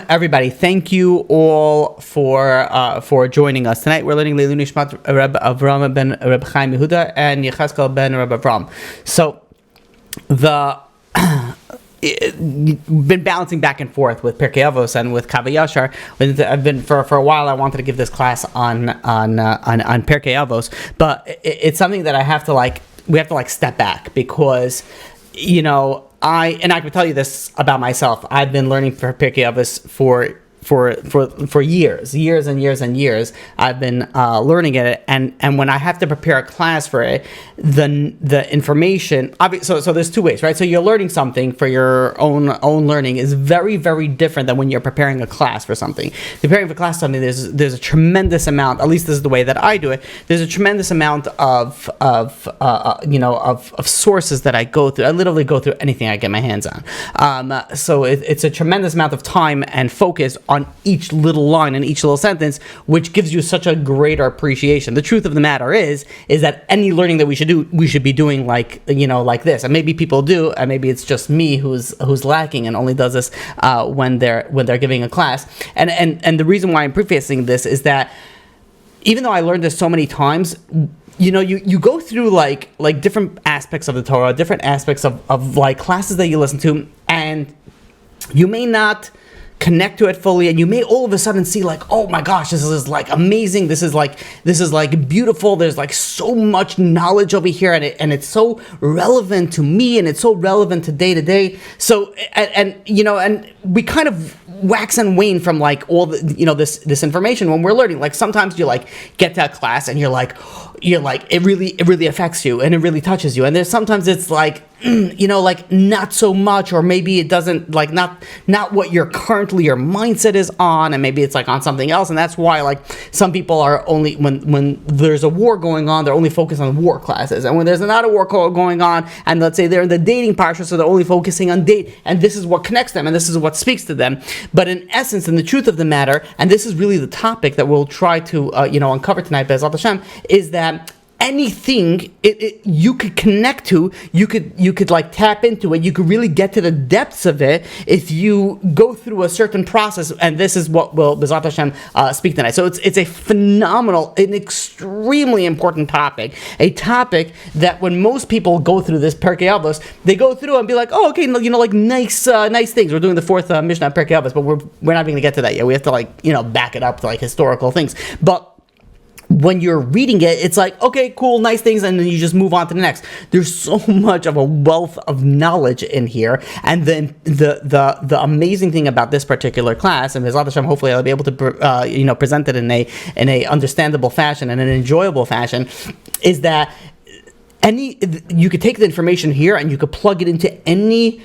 Everybody, thank you all for joining us tonight. We're learning Leilu Nishmat Reb Avram ben Reb Chaim Yehuda and Yechezkel ben Reb Avram. So been balancing back and forth with Pirkei Avos and with Kav Yashar. I've been for a while. I wanted to give this class on Pirkei Avos, but it's something that we have to step back, because I can tell you this about myself. I've been learning for Pirkei Avos for years and years. I've been learning it, and when I have to prepare a class for it, the information. So there's two ways, right? So you're learning something for your own learning is very, very different than when you're preparing a class for something. Preparing for class something, there's a tremendous amount. At least this is the way that I do it. There's a tremendous amount of sources that I go through. I literally go through anything I get my hands on. So it's a tremendous amount of time and focus on each little line and each little sentence, which gives you such a greater appreciation. The truth of the matter is that any learning that we should do, we should be doing like this. And maybe people do, and maybe it's just me who's lacking and only does this when they're giving a class. And the reason why I'm prefacing this is that even though I learned this so many times, you go through like different aspects of the Torah, different aspects of like classes that you listen to, and you may not connect to it fully, and you may all of a sudden see like, oh my gosh, this is like amazing, this is like beautiful, there's like so much knowledge over here, and it's so relevant to me, and it's so relevant to day to day. So and we kind of wax and wane from like all the this information when we're learning. Like sometimes you like get to a class and you're like it really affects you and it really touches you, and there's sometimes it's like like not so much, or maybe it doesn't, like not what your mindset is on, and maybe it's like on something else. And that's why like some people are only, when there's a war going on, they're only focused on war classes, and when there's not a war going on, and let's say they're in the dating parsha, so they're only focusing on date, and this is what connects them and this is what speaks to them. But in essence, and the truth of the matter, and this is really the topic that we'll try to uncover tonight, Be'ezrat Hashem, is that anything you could connect to, you could like tap into it, you could really get to the depths of it if you go through a certain process. And this is what will Be'ezrat Hashem speak tonight. So it's a phenomenal, an extremely important topic, a topic that when most people go through this Pirkei Avos, they go through and be like, oh, okay, like nice things. We're doing the fourth Mishnah Pirkei Avos, but we're not going to get to that yet. We have to back it up to like historical things. But when you're reading it, it's like, okay, cool, nice things, and then you just move on to the next. There's so much of a wealth of knowledge in here, and then the amazing thing about this particular class, and Be'ezrat Hashem, hopefully I'll be able to present it in a understandable fashion and an enjoyable fashion, is that you could take the information here and you could plug it into any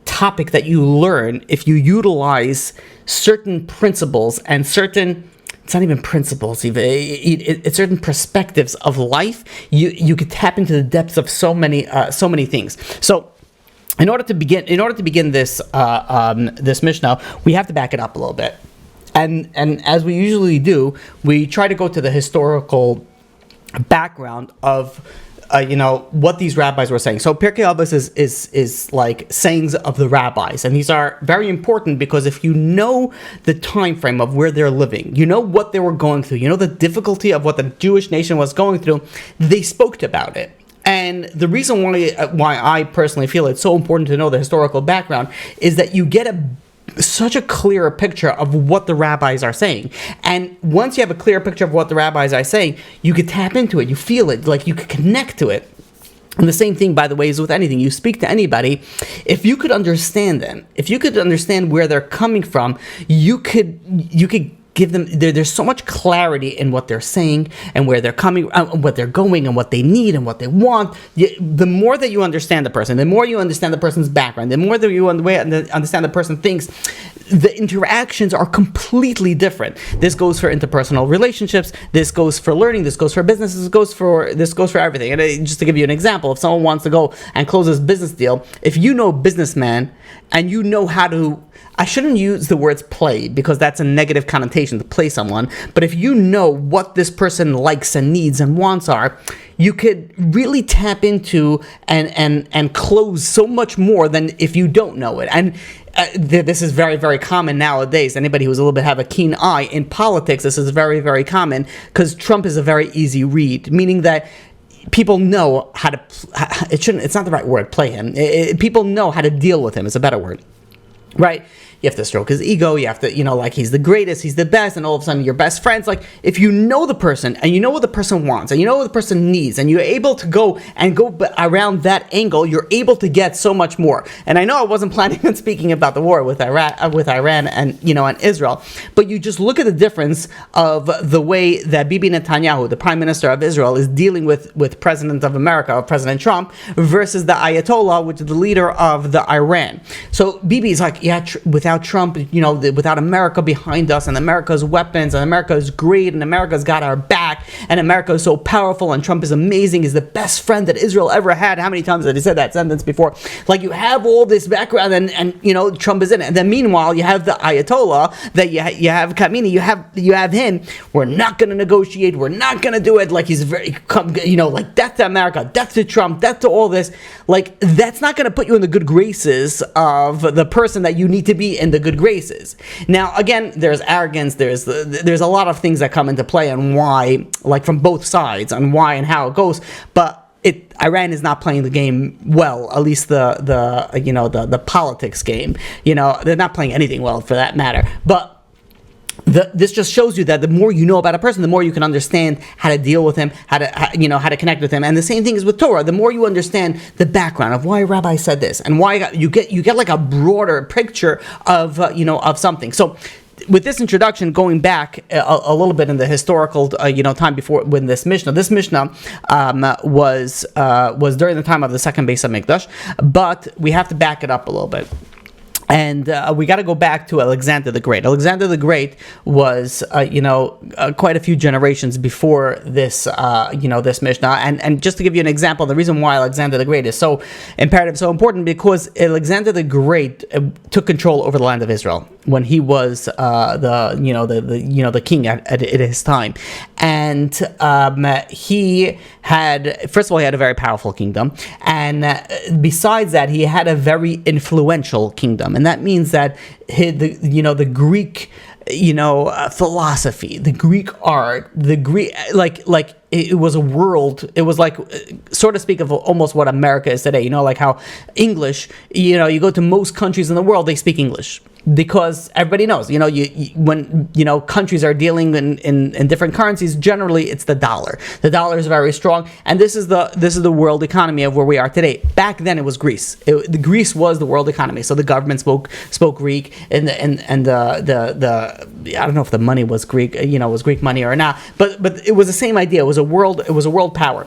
topic that you learn if you utilize certain principles and certain. It's not even principles, even it's certain perspectives of life. You could tap into the depths of so many things. So, in order to begin this this Mishnah, we have to back it up a little bit, and as we usually do, we try to go to the historical background of what these rabbis were saying. So Pirkei Avos is like sayings of the rabbis, and these are very important because if you know the time frame of where they're living, you know what they were going through, you know the difficulty of what the Jewish nation was going through, they spoke about it. And the reason why I personally feel it's so important to know the historical background is that you get such a clearer picture of what the rabbis are saying. And once you have a clear picture of what the rabbis are saying, you can tap into it, you feel it, like you can connect to it. And the same thing, by the way, is with anything. You speak to anybody, if you could understand them, if you could understand where they're coming from, you could give them, there's so much clarity in what they're saying and where they're coming, what they're going, and what they need and what they want. The more that you understand the person, the more you understand the person's background, the more that you understand the person thinks, the interactions are completely different. This goes for interpersonal relationships, this goes for learning, this goes for business, this goes for everything. And just to give you an example, if someone wants to go and close this business deal, if you know a businessman and you know how to I shouldn't use the words play because that's a negative connotation to play someone. But if you know what this person likes and needs and wants are, you could really tap into and close so much more than if you don't know it. And this is very, very common nowadays. Anybody who's a little bit have a keen eye in politics, this is very, very common because Trump is a very easy read, meaning that people know how to. It's not the right word. Play him. People know how to deal with him. Is a better word, right? You have to stroke his ego. You have to, like he's the greatest, he's the best, and all of a sudden you're best friends. Like if you know the person and you know what the person wants and you know what the person needs, and you're able to go around that angle, you're able to get so much more. And I know I wasn't planning on speaking about the war with Iran and and Israel, but you just look at the difference of the way that Bibi Netanyahu, the Prime Minister of Israel, is dealing with President of America, President Trump, versus the Ayatollah, which is the leader of the Iran. So Bibi's like, without Trump, without America behind us, and America's weapons, and America is great, and America's got our back, and America is so powerful, and Trump is amazing, he's the best friend that Israel ever had. How many times have he said that sentence before? Like, you have all this background, and Trump is in it. And then meanwhile, you have the Ayatollah, that you have Khamenei, you have him. We're not going to negotiate, we're not going to do it. Like, he's very, like, death to America, death to Trump, death to all this. Like, that's not going to put you in the good graces of the person that you need to be in the good graces. Now, again, there's arrogance, there's a lot of things that come into play, and why, like from both sides, on why and how it goes. But Iran is not playing the game well, at least the politics game. They're not playing anything well for that matter. But this just shows you that the more you know about a person, the more you can understand how to deal with him, how to connect with him. And the same thing is with Torah. The more you understand the background of why Rabbi said this, and why you get like a broader picture of of something. So, with this introduction, going back a little bit in the historical time before, when this Mishnah was during the time of the second Beis HaMikdash, but we have to back it up a little bit. And we got to go back to Alexander the Great. Alexander the Great was, quite a few generations before this, this Mishnah. And just to give you an example, the reason why Alexander the Great is so imperative, so important, because Alexander the Great took control over the land of Israel when he was the king at his time. And he had, first of all, he had a very powerful kingdom, and besides that, he had a very influential kingdom. And that means that the Greek philosophy, the Greek art, the Greek it was a world. It was like, so to speak, of almost what America is today. Like how English, you go to most countries in the world, they speak English. Because everybody knows, when countries are dealing in different currencies, generally it's the dollar. The dollar is very strong, and this is the world economy of where we are today. Back then, it was Greece. Greece was the world economy, so the government spoke Greek, and the I don't know if the money was Greek, was Greek money or not, but it was the same idea. It was a world power.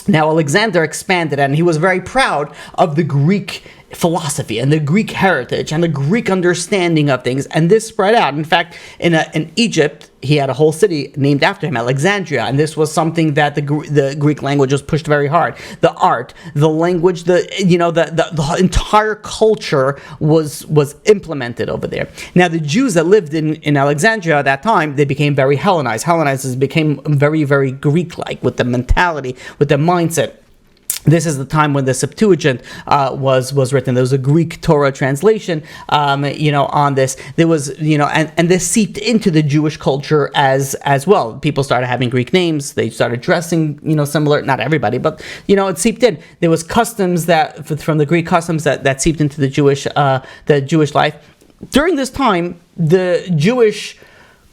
Now Alexander expanded, and he was very proud of the Greek philosophy and the Greek heritage and the Greek understanding of things, and this spread out. In fact, in Egypt, he had a whole city named after him, Alexandria, and this was something that the Greek language was pushed very hard. The art, the language, the entire culture was implemented over there. Now, the Jews that lived in Alexandria at that time, they became very Hellenized. Hellenized became very, very Greek-like, with the mentality, with the mindset. This is the time when the Septuagint was written. There was a Greek Torah translation, on this. There was, and this seeped into the Jewish culture as well. People started having Greek names. They started dressing, similar. Not everybody, but it seeped in. There was customs from the Greek customs that seeped into the Jewish life. During this time, the Jewish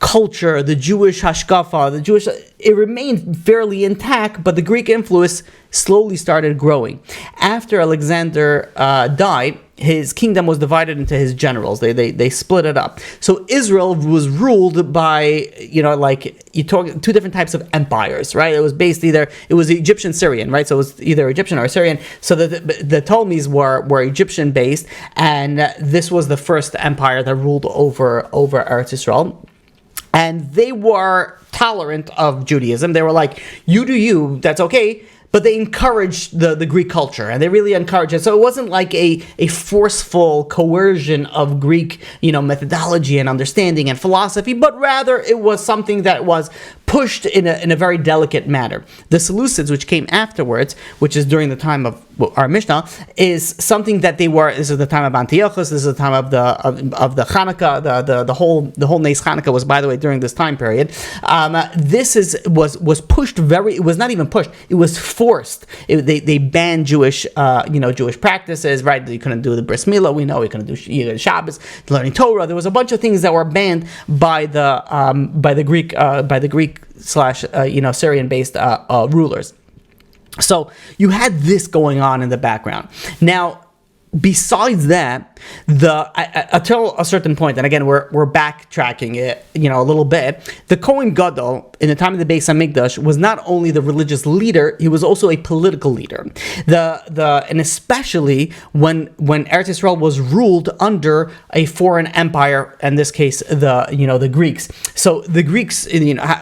culture, the Jewish hashkafa, it remained fairly intact, but the Greek influence slowly started growing. After Alexander died, his kingdom was divided into his generals. They split it up. So Israel was ruled by, you talk two different types of empires, right? It was based it was Egyptian Syrian, right? So it was either Egyptian or Syrian. So the Ptolemies were Egyptian based, and this was the first empire that ruled over Eretz Israel. And they were tolerant of Judaism. They were like, you do you, that's okay, but they encouraged the Greek culture, and they really encouraged it. So it wasn't like a forceful coercion of Greek, methodology and understanding and philosophy, but rather it was something that was pushed in a very delicate manner. The Seleucids, which came afterwards, which is during the time of our Mishnah, is something that they were. This is the time of Antiochus. This is the time of the Hanukkah. The whole Nes Hanukkah was, by the way, during this time period. This was pushed very. It was not even pushed. It was forced. They banned Jewish practices. Right? You couldn't do the bris milah. We know you couldn't do Shabbos, learning Torah. There was a bunch of things that were banned by the Greek slash Syrian-based rulers. So you had this going on in the background. Now, besides that, until a certain point, and again we're backtracking it, a little bit. The Kohen Gadol in the time of the Beis Hamikdash was not only the religious leader; he was also a political leader. And especially when Eretz Yisrael was ruled under a foreign empire, in this case the Greeks. So the Greeks,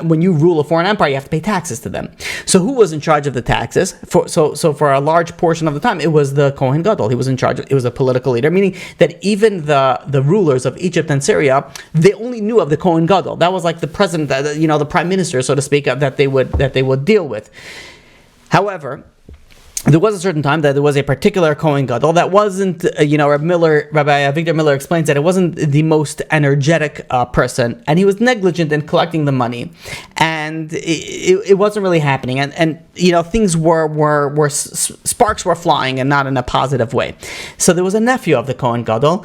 when you rule a foreign empire, you have to pay taxes to them. So who was in charge of the taxes? So for a large portion of the time, it was the Kohen Gadol. He was in charge. It was a political leader, meaning that even the rulers of Egypt and Syria, they only knew of the Kohen Gadol. That was like the president, the prime minister, so to speak, that they would deal with. However, there was a certain time that there was a particular Kohen Gadol that wasn't, Rabbi Victor Miller explains that it wasn't the most energetic person, and he was negligent in collecting the money, and it wasn't really happening, and things were sparks were flying, and not in a positive way. So there was a nephew of the Kohen Gadol.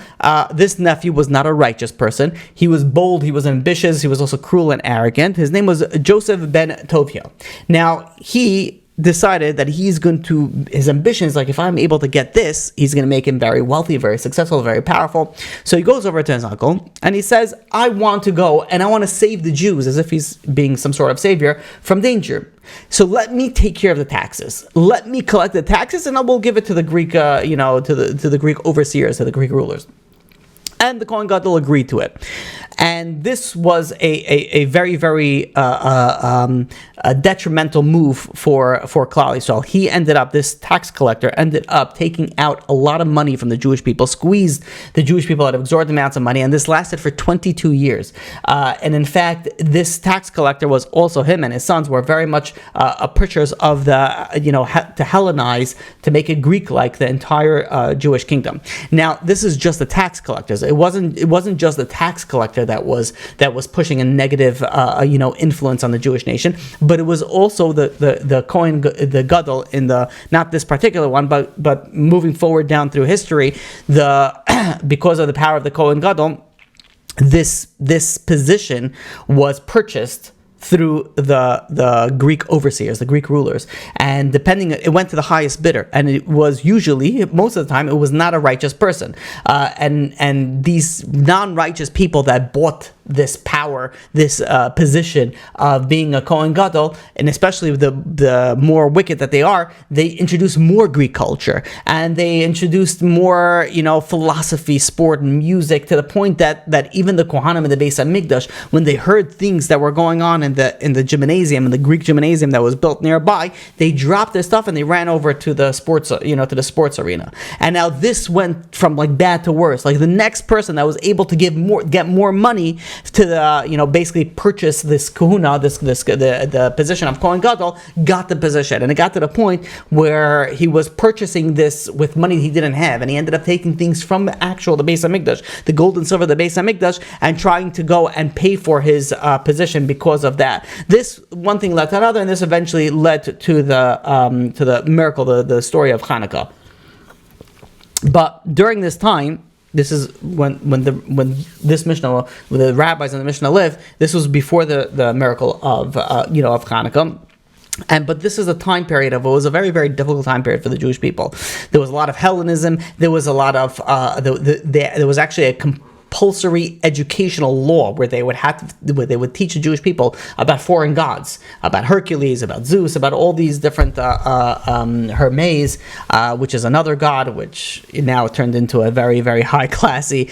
This nephew was not a righteous person. He was bold, he was ambitious, he was also cruel and arrogant. His name was Joseph ben Tovia. Now, he decided that his ambition is like, if I'm able to get this, he's going to make him very wealthy, very successful, very powerful. So he goes over to his uncle and he says, I want to go and I want to save the Jews, as if he's being some sort of savior, from danger. So let me take care of the taxes. Let me collect the taxes and I will give it to the Greek, to the Greek overseers, to the Greek rulers. And the Kohen Gadol agreed to it. And this was a very, very detrimental move for Klal Yisrael. This tax collector ended up taking out a lot of money from the Jewish people, squeezed the Jewish people out of exorbitant amounts of money, and this lasted for 22 years. And in fact, this tax collector was also, him and his sons were very much pushers of to Hellenize, to make it Greek-like, the entire Jewish kingdom. Now, this is just the tax collectors. It wasn't just the tax collector that was pushing a negative influence on the Jewish nation, but it was also the Kohen, the Gadol, in not this particular one, but moving forward down through history, because of the power of the Kohen Gadol, this position was purchased through the Greek overseers, the Greek rulers, and it went to the highest bidder, and it was usually, most of the time, it was not a righteous person, and these non-righteous people that bought this power, this position of being a Kohen Gadol, and especially the more wicked that they are, they introduced more Greek culture, and they introduced more philosophy, sport, and music, to the point that even the Kohanim in the Beis Hamikdash, when they heard things that were going on in the gymnasium, in the Greek gymnasium that was built nearby, they dropped their stuff and they ran over to the sports arena. And now this went from like bad to worse. Like the next person that was able to get more money to the basically purchase this kahuna, the position of Kohen Gadol, got the position, and it got to the point where he was purchasing this with money he didn't have, and he ended up taking things from the Beis Hamikdash, the gold and silver of the Beis Hamikdash, and trying to go and pay for his position because of that. This one thing led to another, and this eventually led to the miracle, the story of Hanukkah. But during this time, this is when this Mishnah, when the rabbis in the Mishnah lived. This was before the miracle of Hanukkah. But this is a time period it was a very, very difficult time period for the Jewish people. There was a lot of Hellenism. There was a lot of there was actually a compulsory educational law where they would teach the Jewish people about foreign gods, about Hercules, about Zeus, about all these different Hermes, which is another god, which now turned into a very, very high classy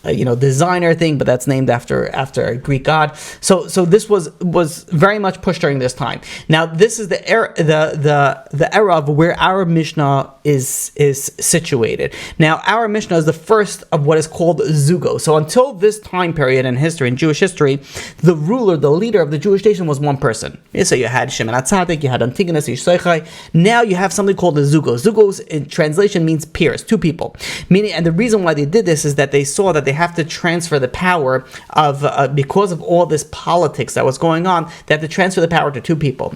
designer thing, but that's named after a Greek god. So this was very much pushed during this time. Now this is the era of where our Mishnah is situated. Now our Mishnah is the first of what is called Zugot. So until this time period in history, in Jewish history, the ruler, the leader of the Jewish nation was one person. So you had Shimon HaTzaddik, you had Antigonus, Socho. Now you have something called the Zugot. Zugot in translation means peers, two people. Meaning, and the reason why they did this is that they saw that they have to transfer the power of because of all this politics that was going on. They have to transfer the power to two people.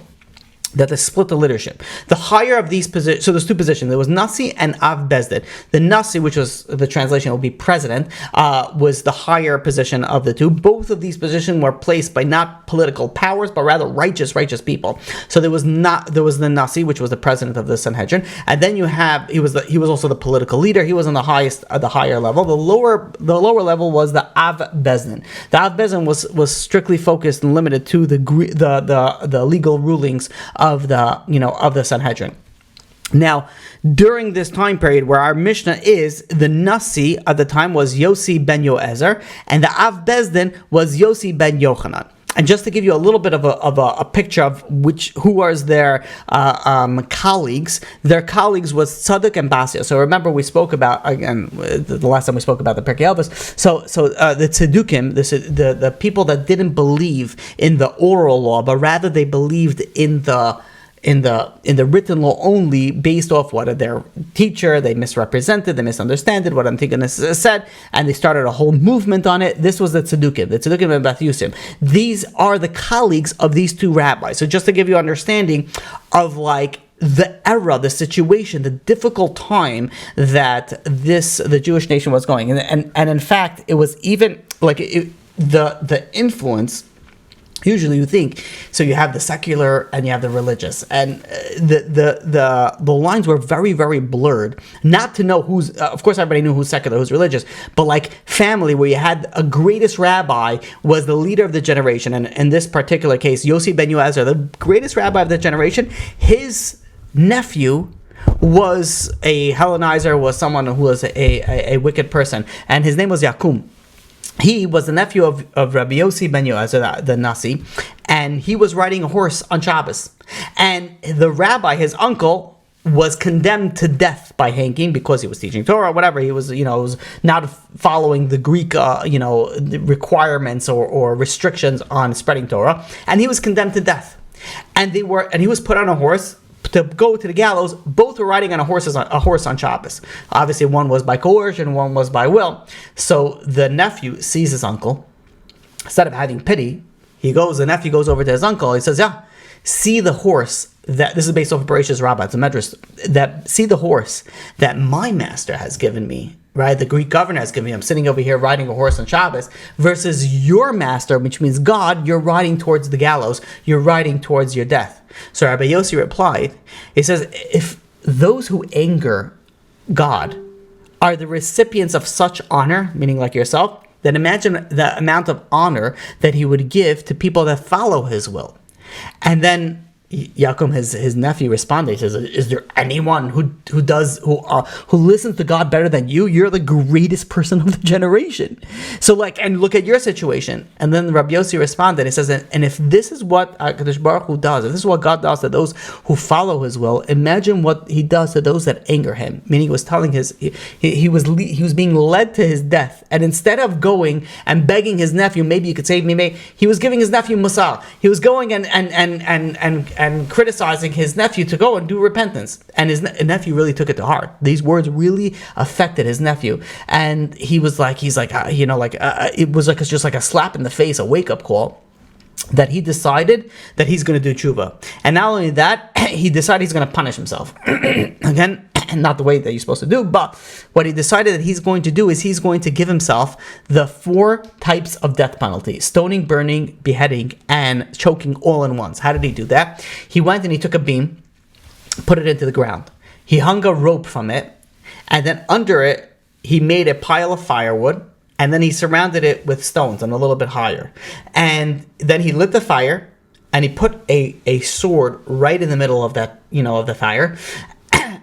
That they split the leadership. The higher of these positions, so there's two positions. There was Nasi and Av Bezdin. The Nasi, which was the translation will be president, was the higher position of the two. Both of these positions were placed by not political powers, but rather righteous people. So there was the Nasi, which was the president of the Sanhedrin, and then you have he was also the political leader. He was on the higher level. The lower level was the Av Bezdin. The Av Bezdin was strictly focused and limited to the legal rulings of the Sanhedrin. Now, during this time period where our Mishnah is, the Nasi at the time was Yose ben Yoezer, and the Av Bezdin was Yose ben Yochanan. And just to give you a little bit of a picture of who was their colleagues, their colleagues was HaTzaddik and Basia. So remember we spoke about, again, the last time we spoke about the Pirkei Avos. So the Tzaddukim, the people that didn't believe in the oral law, but rather they believed in the written law only, based off what their teacher, they misrepresented, they misunderstood what Antigonus said, and they started a whole movement on it. This was the Tzaddukim and Beth Yusim. These are the colleagues of these two rabbis. So just to give you understanding of the era, the situation, the difficult time that the Jewish nation was going, and in fact it was even the influence. Usually you think, so you have the secular and you have the religious, and the lines were very, very blurred. Not to know who's, of course everybody knew who's secular, who's religious, but family, where you had a greatest rabbi was the leader of the generation, and in this particular case, Yose ben Yoezer, the greatest rabbi of the generation, his nephew was a Hellenizer, was someone who was a wicked person, and his name was Yakum. He was the nephew of Rabbi Yose ben Yoezer, the Nasi, and he was riding a horse on Shabbos. And the rabbi, his uncle, was condemned to death by hanging because he was teaching Torah, whatever. He was, was not following the Greek, requirements or restrictions on spreading Torah, and he was condemned to death. And he was put on a horse to go to the gallows. Both were riding on a horse on Shabbos. Obviously, one was by coercion, one was by will. So the nephew sees his uncle. Instead of having pity, the nephew goes over to his uncle. He says, "Yeah, see the horse that," this is based off of Bereshis Rabbah, it's a medrash, "that see the horse that my master has given me." Right, the Greek governor has given me. I'm sitting over here riding a horse on Shabbos, versus your master, which means God. You're riding towards the gallows. You're riding towards your death. So Rabbi Yose replied, he says, if those who anger God are the recipients of such honor, meaning like yourself, then imagine the amount of honor that he would give to people that follow his will. And then Yaakov, his nephew, responded. He says, "Is there anyone who listens to God better than you? You're the greatest person of the generation." So, and look at your situation. And then Rabbi Yossi responded. He says, "And if this is what Kadosh Baruch Hu does, if this is what God does to those who follow His will, imagine what He does to those that anger Him." Meaning, he was telling he was being led to his death, and instead of going and begging his nephew, "Maybe you could save me," he was giving his nephew musar. He was going and criticizing his nephew to go and do repentance, and his nephew really took it to heart. These words really affected his nephew, and it was just like a slap in the face, a wake up call, that he decided that he's going to do tshuva. And not only that, he decided he's going to punish himself. Again, not the way that you're supposed to do, but what he decided that he's going to do is he's going to give himself the 4 types of death penalty: stoning, burning, beheading, and choking, all in once. How did he do that? He went and he took a beam, put it into the ground. He hung a rope from it, and then under it, he made a pile of firewood, and then he surrounded it with stones and a little bit higher. And then he lit the fire, and he put a sword right in the middle of that, of the fire.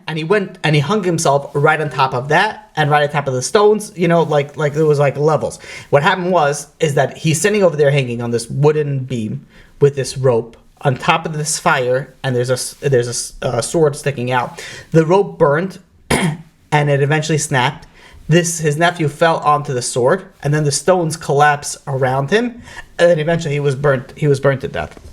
And and he went and he hung himself right on top of that and right on top of the stones, like there was like levels. What happened is that he's sitting over there hanging on this wooden beam with this rope on top of this fire, and there's a sword sticking out. The rope burned and it eventually snapped. His nephew fell onto the sword, and then the stones collapsed around him, and then eventually he was burnt to death.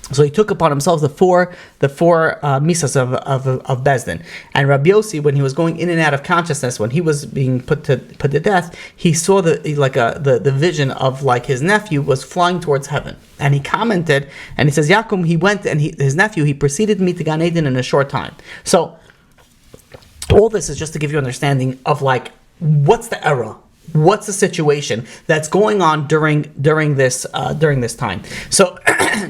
So he took upon himself the four misas of Bezdin. And Rabbi Yose, when he was going in and out of consciousness, when he was being put to death, he saw the vision of like his nephew was flying towards heaven. And he commented, and he says, Yaakov, he went, and his nephew, he preceded me to Gan Eden in a short time. So all this is just to give you understanding of like, what's the era? What's the situation that's going on during this time? So,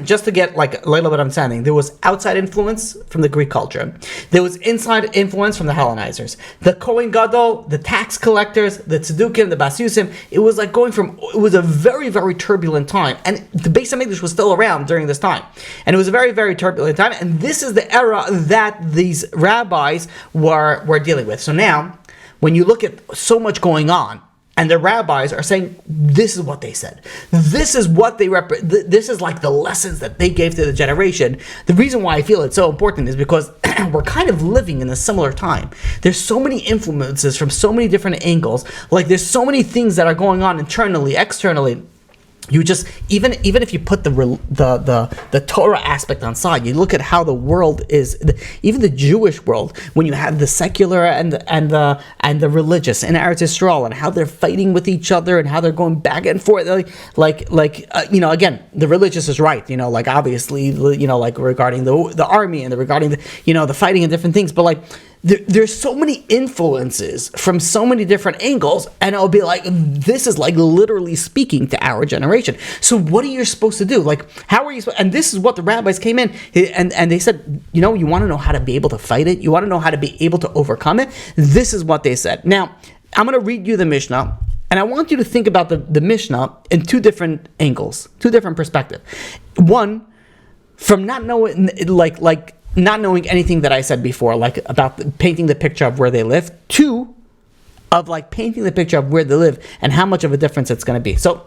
just to get like a little bit of understanding, there was outside influence from the Greek culture. There was inside influence from the Hellenizers, the Kohen Gadol, the tax collectors, the Tzaddukim, the Basusim. It was like it was a very, very turbulent time, and the Beis HaMikdash was still around during this time, and it was a very, very turbulent time. And this is the era that these rabbis were dealing with. So now, when you look at so much going on, and the rabbis are saying, this is what they said. This is what they this is like the lessons that they gave to the generation. The reason why I feel it's so important is because we're kind of living in a similar time. There's so many influences from so many different angles. Like there's so many things that are going on internally, externally. You just even if you put the Torah aspect on side, you look at how the world is, even the Jewish world, when you have the secular and the religious in Eretz Yisrael, and how they're fighting with each other and how they're going back and forth, again, the religious is right, like obviously, like regarding the army and regarding the fighting and different things, but like. There's so many influences from so many different angles, and it'll be like, this is like literally speaking to our generation. So what are you supposed to do? Like, how are you supposed, and this is what the rabbis came in, and they said, you want to know how to be able to fight it? You want to know how to be able to overcome it? This is what they said. Now, I'm going to read you the Mishnah, and I want you to think about the Mishnah in two different angles, two different perspectives. One, from not knowing, not knowing anything that I said before, like about painting the picture of where they live. Two, of like painting the picture of where they live and how much of a difference it's going to be. So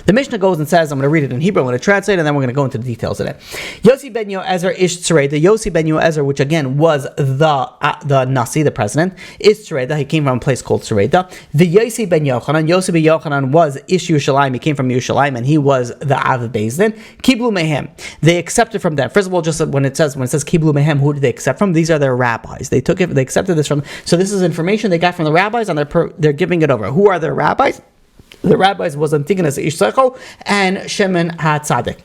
the Mishnah goes and says, I'm going to read it in Hebrew, I'm going to translate it, and then we're going to go into the details of it. Yose ben Yoezer ish tzarei, the Yose ben Yoezer, which again was the Nasi, the president, is tzarei. He came from a place called tzarei. The Yose ben Yochanan was ish Yerushalayim. He came from Yerushalayim, and he was the Av Bezdin. Kiblu mehem, they accepted from them. First of all, just when it says Kiblu mehem, who did they accept from? These are their rabbis. They accepted this from. So this is information they got from the rabbis, and they're giving it over. Who are their rabbis? The rabbis was Antigonus ish Socho and Shimon HaTzaddik.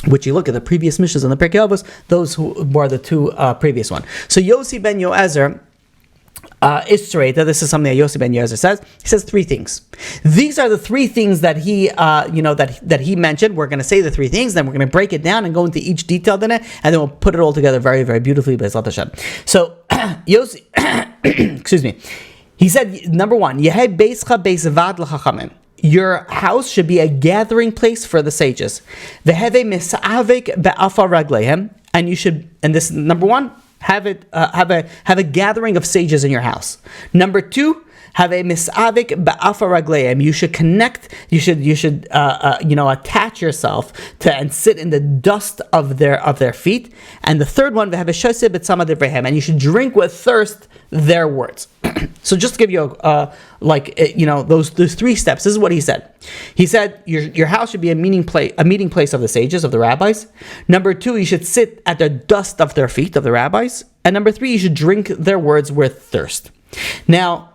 Which you look at the previous Mishnahs and the Pirkei Avos, those who were the two previous one. So Yose ben Yoezer is Traiter. This is something that Yose ben Yoezer says. He says three things. These are the three things that he, that he mentioned. We're going to say the three things, then we're going to break it down and go into each detail in it, and then we'll put it all together very, very beautifully. B'ezrat Hashem. So Yose, excuse me. He said, number one, Yehei beischa beisavad l'chachamim. Your house should be a gathering place for the sages. Veheve misavik be'afar ragleihem, and you should, and this is number one, have a gathering of sages in your house. Number two, have a misavik be'afar ragleihem. You should connect. You should attach yourself to and sit in the dust of their feet. And the third one, veheve shoseh b'tzama devreihem, and you should drink with thirst their words. So just to give you those three steps, this is what he said. He said your house should be a meeting place of the sages, of the rabbis. Number two, you should sit at the dust of their feet, of the rabbis. And number three, you should drink their words with thirst. Now,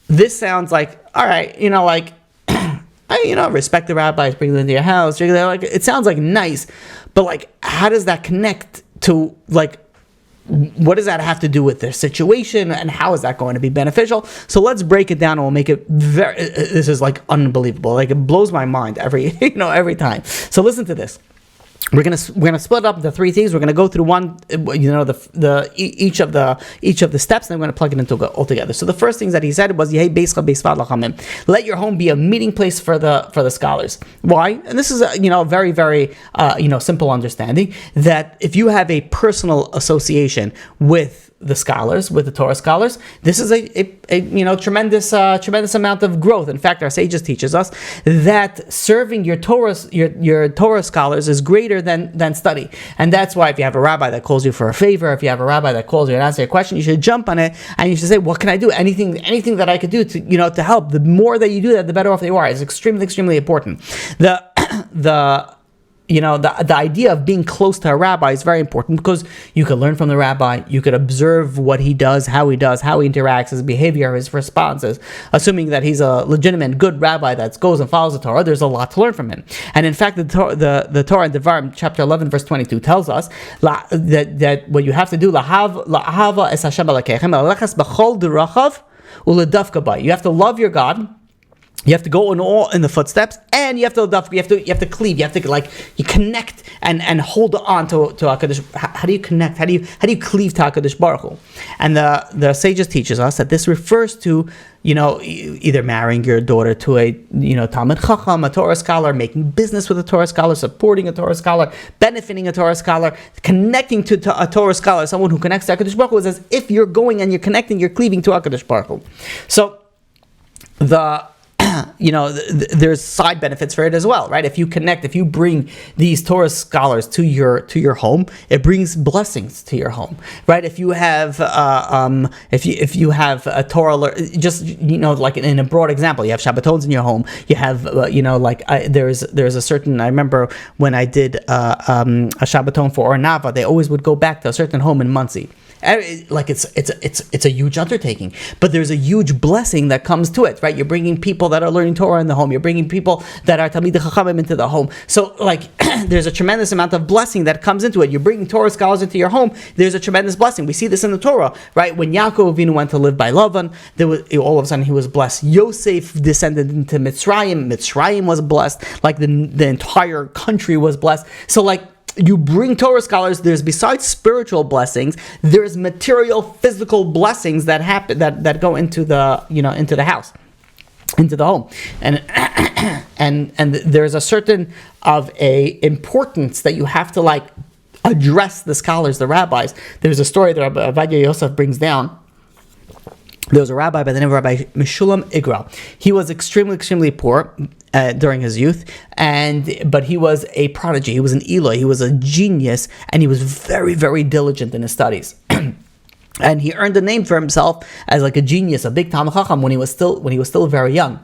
this sounds like, all right, respect the rabbis, bring them into your house. Like, it sounds like nice, but like, how does that connect to like? What does that have to do with their situation, and how is that going to be beneficial? So let's break it down, and we'll make it this is like unbelievable. Like, it blows my mind every time. So listen to this. We're gonna split up the three things. We're gonna go through one, each of the steps, and then we're gonna plug it into all together. So the first things that he said was, "Yehei beischa beisvad lachamim." Let your home be a meeting place for the scholars. Why? And this is a very, very simple understanding that if you have a personal association with the scholars, with the Torah scholars, this is a tremendous amount of growth. In fact, our sages teaches us that serving your Torah scholars is greater than study, and that's why if you have a rabbi that calls you for a favor, if you have a rabbi that calls you and asks you a question, you should jump on it and you should say, "What can I do? Anything that I could do to help." The more that you do that, the better off you are. It's extremely important. The idea of being close to a rabbi is very important because you could learn from the rabbi, you could observe what he does, how he interacts, his behavior, his responses. Assuming that he's a legitimate, good rabbi that goes and follows the Torah, there's a lot to learn from him. And in fact, the Torah in Devarim, chapter 11, verse 22, tells us that what you have to do, lahava es Hashem alekechem, alechas b'chol derachav uledafka bay. You have to love your God. You have to go in the footsteps, and you have to cleave. You have to you connect and hold on to HaKadosh. How do you connect? How do you cleave to HaKadosh Baruch Hu? And the sages teaches us that this refers to either marrying your daughter to a Talmid Chacham, a Torah scholar, making business with a Torah scholar, supporting a Torah scholar, benefiting a Torah scholar, connecting to a Torah scholar, someone who connects to HaKadosh Baruch Hu, is as if you're going and you're connecting, you're cleaving to HaKadosh Baruch Hu. So there's side benefits for it as well, right? If you bring these Torah scholars to your home, it brings blessings to your home, right? If you have if you have a Torah, just like in a broad example, you have Shabbatons in your home. You have there's a certain. I remember when I did a Shabbaton for Ornava, they always would go back to a certain home in Muncie. It's a huge undertaking, but there's a huge blessing that comes to it, right? You're bringing people that are learning Torah in the home. You're bringing people that are Talmidei Chachamim into the home. So there's a tremendous amount of blessing that comes into it. You're bringing Torah scholars into your home. There's a tremendous blessing. We see this in the Torah, right? When Yaakov Avinu went to live by Lavan, all of a sudden he was blessed. Yosef descended into Mitzrayim. Mitzrayim was blessed. The entire country was blessed. So you bring Torah scholars, there's, besides spiritual blessings, there's material, physical blessings that happen, that go into the house, into the home. And there's a certain of a importance that you have to address the scholars, the rabbis. There's a story that Avot Yosef brings down. There was a rabbi by the name of Rabbi Meshulam Igral. He was extremely poor during his youth, but he was a prodigy. He was an Eloi. He was a genius, and he was very diligent in his studies. And he earned a name for himself as a genius, a big Talmid Chacham when he was still very young.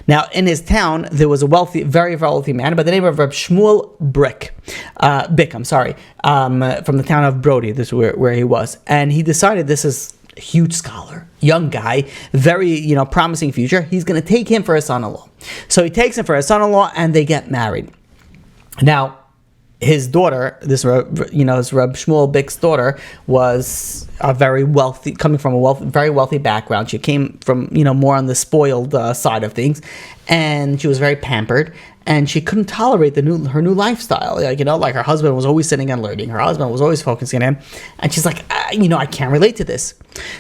Now, in his town, there was a very wealthy man by the name of Reb Shmuel Bick, from the town of Brody. This is where he was, and he decided this is huge scholar, young guy, very promising future. He's going to take him for his son-in-law. So he takes him for his son-in-law, and they get married. Now, his daughter, this Reb Shmuel Bick's daughter, was coming from a very wealthy background. She came from more on the spoiled side of things, and she was very pampered. And she couldn't tolerate her new lifestyle. Her husband was always sitting and learning. Her husband was always focusing on him. And she's like, I can't relate to this.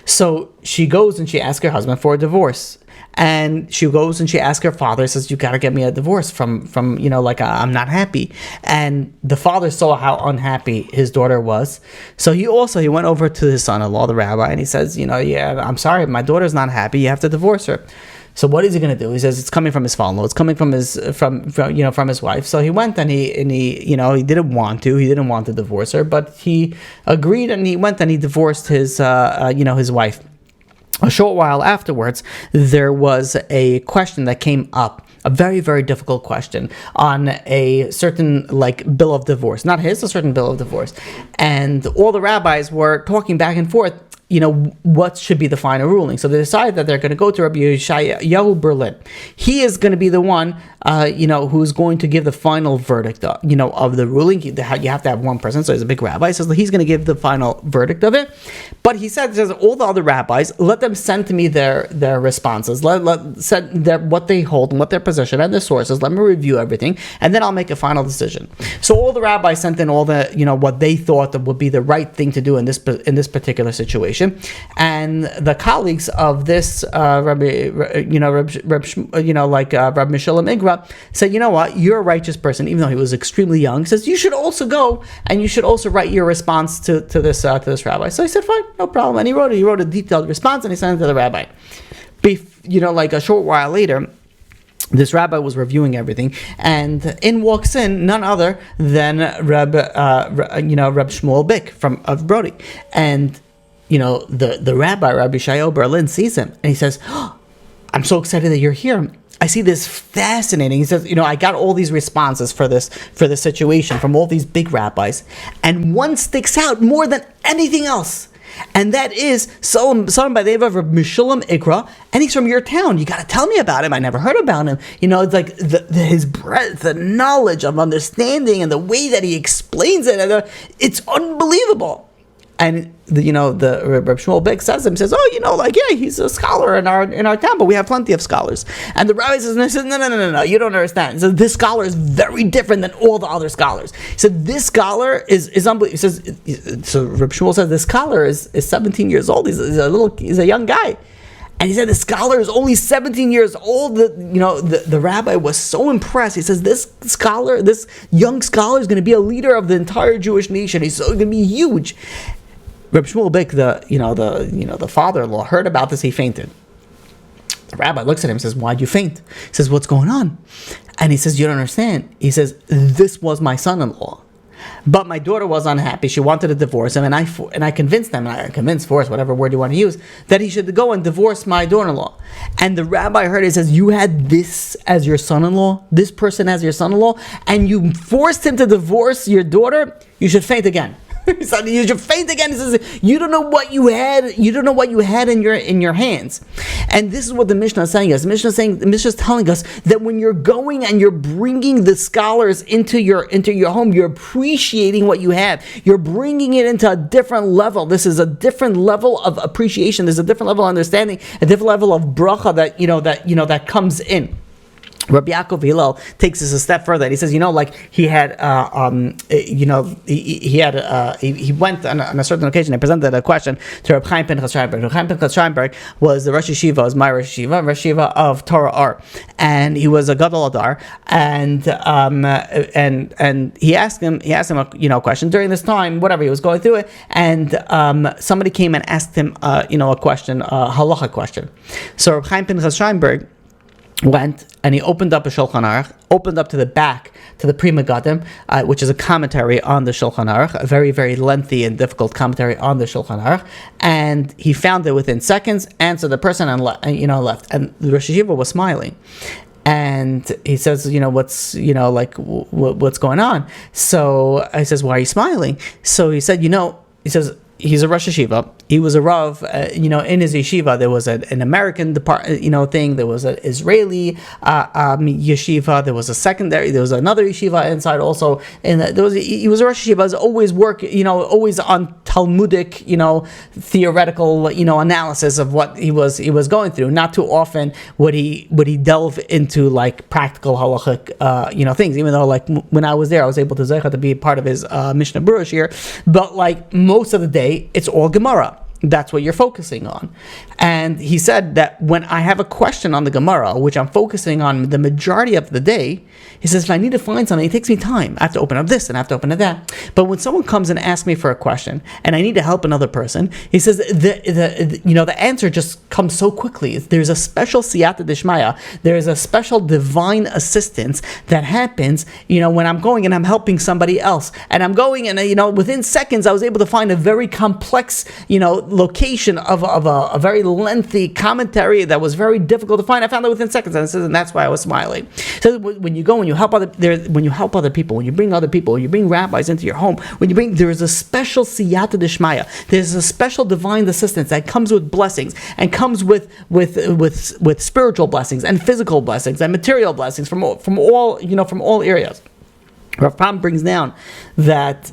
So she goes and she asks her husband for a divorce. And she goes and she asks her father, says, you got to get me a divorce from I'm not happy. And the father saw how unhappy his daughter was. So he went over to his son-in-law, the rabbi, and he says, I'm sorry, my daughter's not happy. You have to divorce her. So what is he going to do? He says it's coming from his father-in-law. It's coming from his wife. So he went and he didn't want to divorce her, but he agreed and he went and he divorced his wife. A short while afterwards, there was a question that came up, a very, very difficult question on a certain bill of divorce, not his, a certain bill of divorce, and all the rabbis were talking back and forth. What should be the final ruling. So they decided that they're going to go to Rabbi Yeshayahu Berlin. He is going to be the one, who's going to give the final verdict, of the ruling. You have to have one person, so he's a big rabbi. So he's going to give the final verdict of it. But he says all the other rabbis, let them send to me their responses. Send what they hold and what their position and their sources. Let me review everything, and then I'll make a final decision. So all the rabbis sent in all the, what they thought that would be the right thing to do in this particular situation. situation. And the colleagues of this Rabbi, Rab Meshulam Igra said, you know what, you're a righteous person, even though he was extremely young. He says, you should also go and you should also write your response to this rabbi. So he said, fine, no problem. And he wrote a detailed response and he sent it to the rabbi. Like a short while later, this rabbi was reviewing everything, and in walks in none other than Reb Shmuel Bick of Brody, and the rabbi, Rabbi Shayo Berlin, sees him and he says, oh, "I'm so excited that you're here. I see this fascinating." He says, I got all these responses for this situation from all these big rabbis, and one sticks out more than anything else. And that is someone by the name of Meshulam Ikra, and he's from your town. You got to tell me about him. I never heard about him. It's like his breadth, the knowledge of understanding, and the way that he explains it. It's unbelievable. And the Reb Shmuel Bick says he's a scholar in our town, but we have plenty of scholars. And the rabbi says, no, you don't understand. So this scholar is very different than all the other scholars. He said, this scholar is unbelievable. He says, so Reb Shmuel says, this scholar is 17 years old. He's a young guy. And he said the scholar is only 17 years old. The rabbi was so impressed. He says, this young scholar is going to be a leader of the entire Jewish nation. He's going to be huge. Reb Shmuel Bick, the father-in-law, heard about this. He fainted. The rabbi looks at him and says, "Why'd you faint?" He says, "What's going on?" And he says, "You don't understand." He says, "This was my son-in-law, but my daughter was unhappy. She wanted to divorce him, and I convinced them, and I convinced, force, whatever word you want to use, that he should go and divorce my daughter-in-law." And the rabbi heard it. He says, "You had this as your son-in-law, this person as your son-in-law, and you forced him to divorce your daughter? You should faint again." He said, "You should faint again." He says, "You don't know what you had. You don't know what you had in your hands." And this is what the Mishnah is saying us. The Mishnah is telling us that when you're going and you're bringing the scholars into your home, you're appreciating what you have. You're bringing it into a different level. This is a different level of appreciation. There's a different level of understanding, a different level of bracha that comes in. Rabbi Yaakov Hillel takes this a step further. He says, he went on a certain occasion and presented a question to Reb Chaim Pinchas Scheinberg. Reb Chaim Pinchas Scheinberg was the Rosh Yeshiva, was my Rosh Yeshiva of Torah R, and he was a Gadol Adar, and he asked him a question during this time, whatever he was going through it, and somebody came and asked him a question, a halacha question. So Reb Chaim Pinchas Scheinberg went and he opened up a Shulchan Aruch, opened up to the back to the Pri Megadim, which is a commentary on the Shulchan Aruch, a very, very lengthy and difficult commentary on the Shulchan Aruch, and he found it within seconds, answered the person and left. And the Rosh Yeshiva was smiling. And he says, what's going on? So I says, "Why are you smiling?" So he said, he says, he's a Rosh Yeshiva. He was a Rav, in his yeshiva. There was an American thing. There was an Israeli yeshiva. There was there was another yeshiva inside also. And he was a Rosh Yeshiva. Always always on Talmudic, theoretical, analysis of what he was going through. Not too often would he delve into like practical halachic, things. Even though when I was there, I was able to be part of his Mishnah Burush here. But most of the day, it's all Gemara. That's what you're focusing on. And he said that when I have a question on the Gemara, which I'm focusing on the majority of the day, he says, if I need to find something, it takes me time. I have to open up this and I have to open up that. But when someone comes and asks me for a question and I need to help another person, he says the answer just comes so quickly. There's a special siyata dishmaya. There's a special divine assistance that happens, when I'm going and I'm helping somebody else. And I'm going and, within seconds, I was able to find a very complex, location of a very lengthy commentary that was very difficult to find. I found it within seconds, and that's why I was smiling. So when you go and you help other people, when you bring other people, when you bring rabbis into your home, there is a special siyata dishmaya. There's a special divine assistance that comes with blessings and comes with spiritual blessings and physical blessings and material blessings from all areas. Rav Pam brings down that.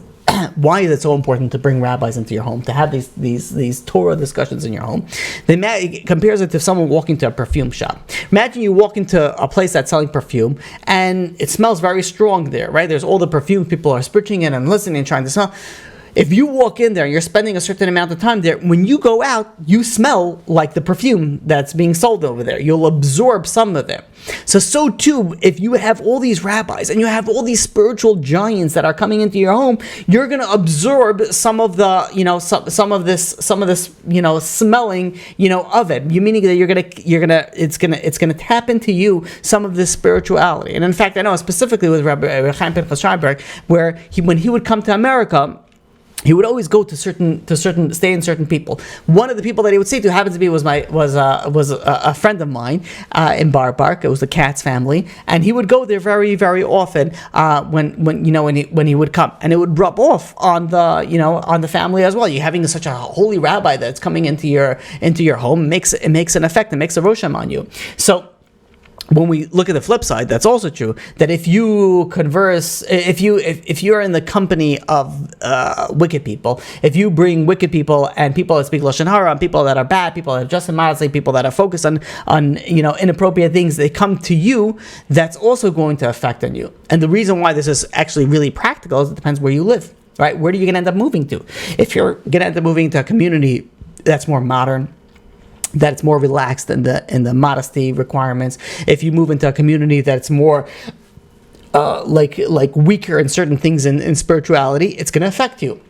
Why is it so important to bring rabbis into your home, to have these Torah discussions in your home? He compares it to someone walking to a perfume shop. Imagine you walk into a place that's selling perfume, and it smells very strong there, right? There's all the perfume, people are spritching it and listening and trying to smell. If you walk in there and you're spending a certain amount of time there, when you go out, you smell like the perfume that's being sold over there. You'll absorb some of it. So too, if you have all these rabbis and you have all these spiritual giants that are coming into your home, you're going to absorb some of the, some of this, smelling, of it. You meaning that it's gonna tap into you some of this spirituality. And in fact, I know specifically with Rabbi Chaim Pinchas Scheinberg, where when he would come to America, he would always go to stay in certain people. One of the people that he would see to happens to be was a friend of mine in Bar Park. It was the Katz family, and he would go there very, very often when he would come, and it would rub off on the family as well. You having such a holy rabbi that's coming into your home makes an effect. It makes a roshem on you. So when we look at the flip side, that's also true, that if you converse, if you're in the company of wicked people, if you bring wicked people and people that speak lashon hara, and people that are bad, people that are just modestly, people that are focused on inappropriate things, they come to you, that's also going to affect on you. And the reason why this is actually really practical is it depends where you live, right? Where are you going to end up moving to? If you're going to end up moving to a community that's more modern, that it's more relaxed in the modesty requirements. If you move into a community that's more like weaker in certain things in spirituality, it's going to affect you.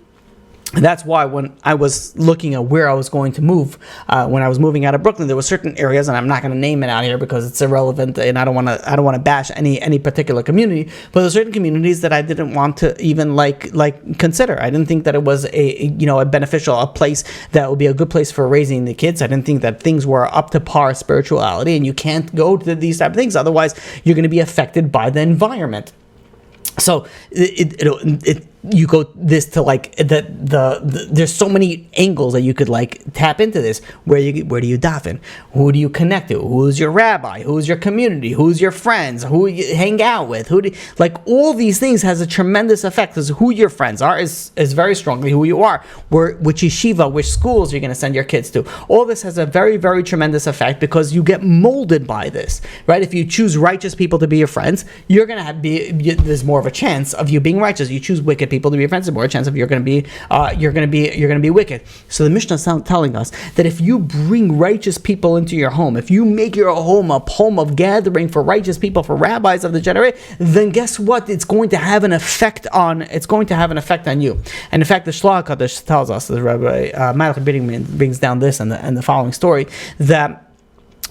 And that's why when I was looking at where I was going to move, when I was moving out of Brooklyn, there were certain areas, and I'm not going to name it out here because it's irrelevant, and I don't want to bash any particular community. But there are certain communities that I didn't want to even like consider. I didn't think that it was a place that would be a good place for raising the kids. I didn't think that things were up to par spirituality, and you can't go to these type of things. Otherwise, you're going to be affected by the environment. So you go this to there's so many angles that you could tap into this. Where do you daven? Who do you connect to? Who's your rabbi? Who's your community? Who's your friends? Who you hang out with? All these things has a tremendous effect. Because who your friends are is very strongly who you are. Which yeshiva, which schools you're going to send your kids to. All this has a very, very tremendous effect because you get molded by this, right? If you choose righteous people to be your friends, you're going to there's more of a chance of you being righteous. You choose wicked people to be friends, there's more chance of you're going to be wicked. So the Mishnah is telling us that if you bring righteous people into your home, if you make your home a home of gathering for righteous people, for rabbis of the generation, then guess what? It's going to have an effect on you. And in fact, the Shlach HaKadosh tells us, the Rabbi Malach brings down this and the following story, that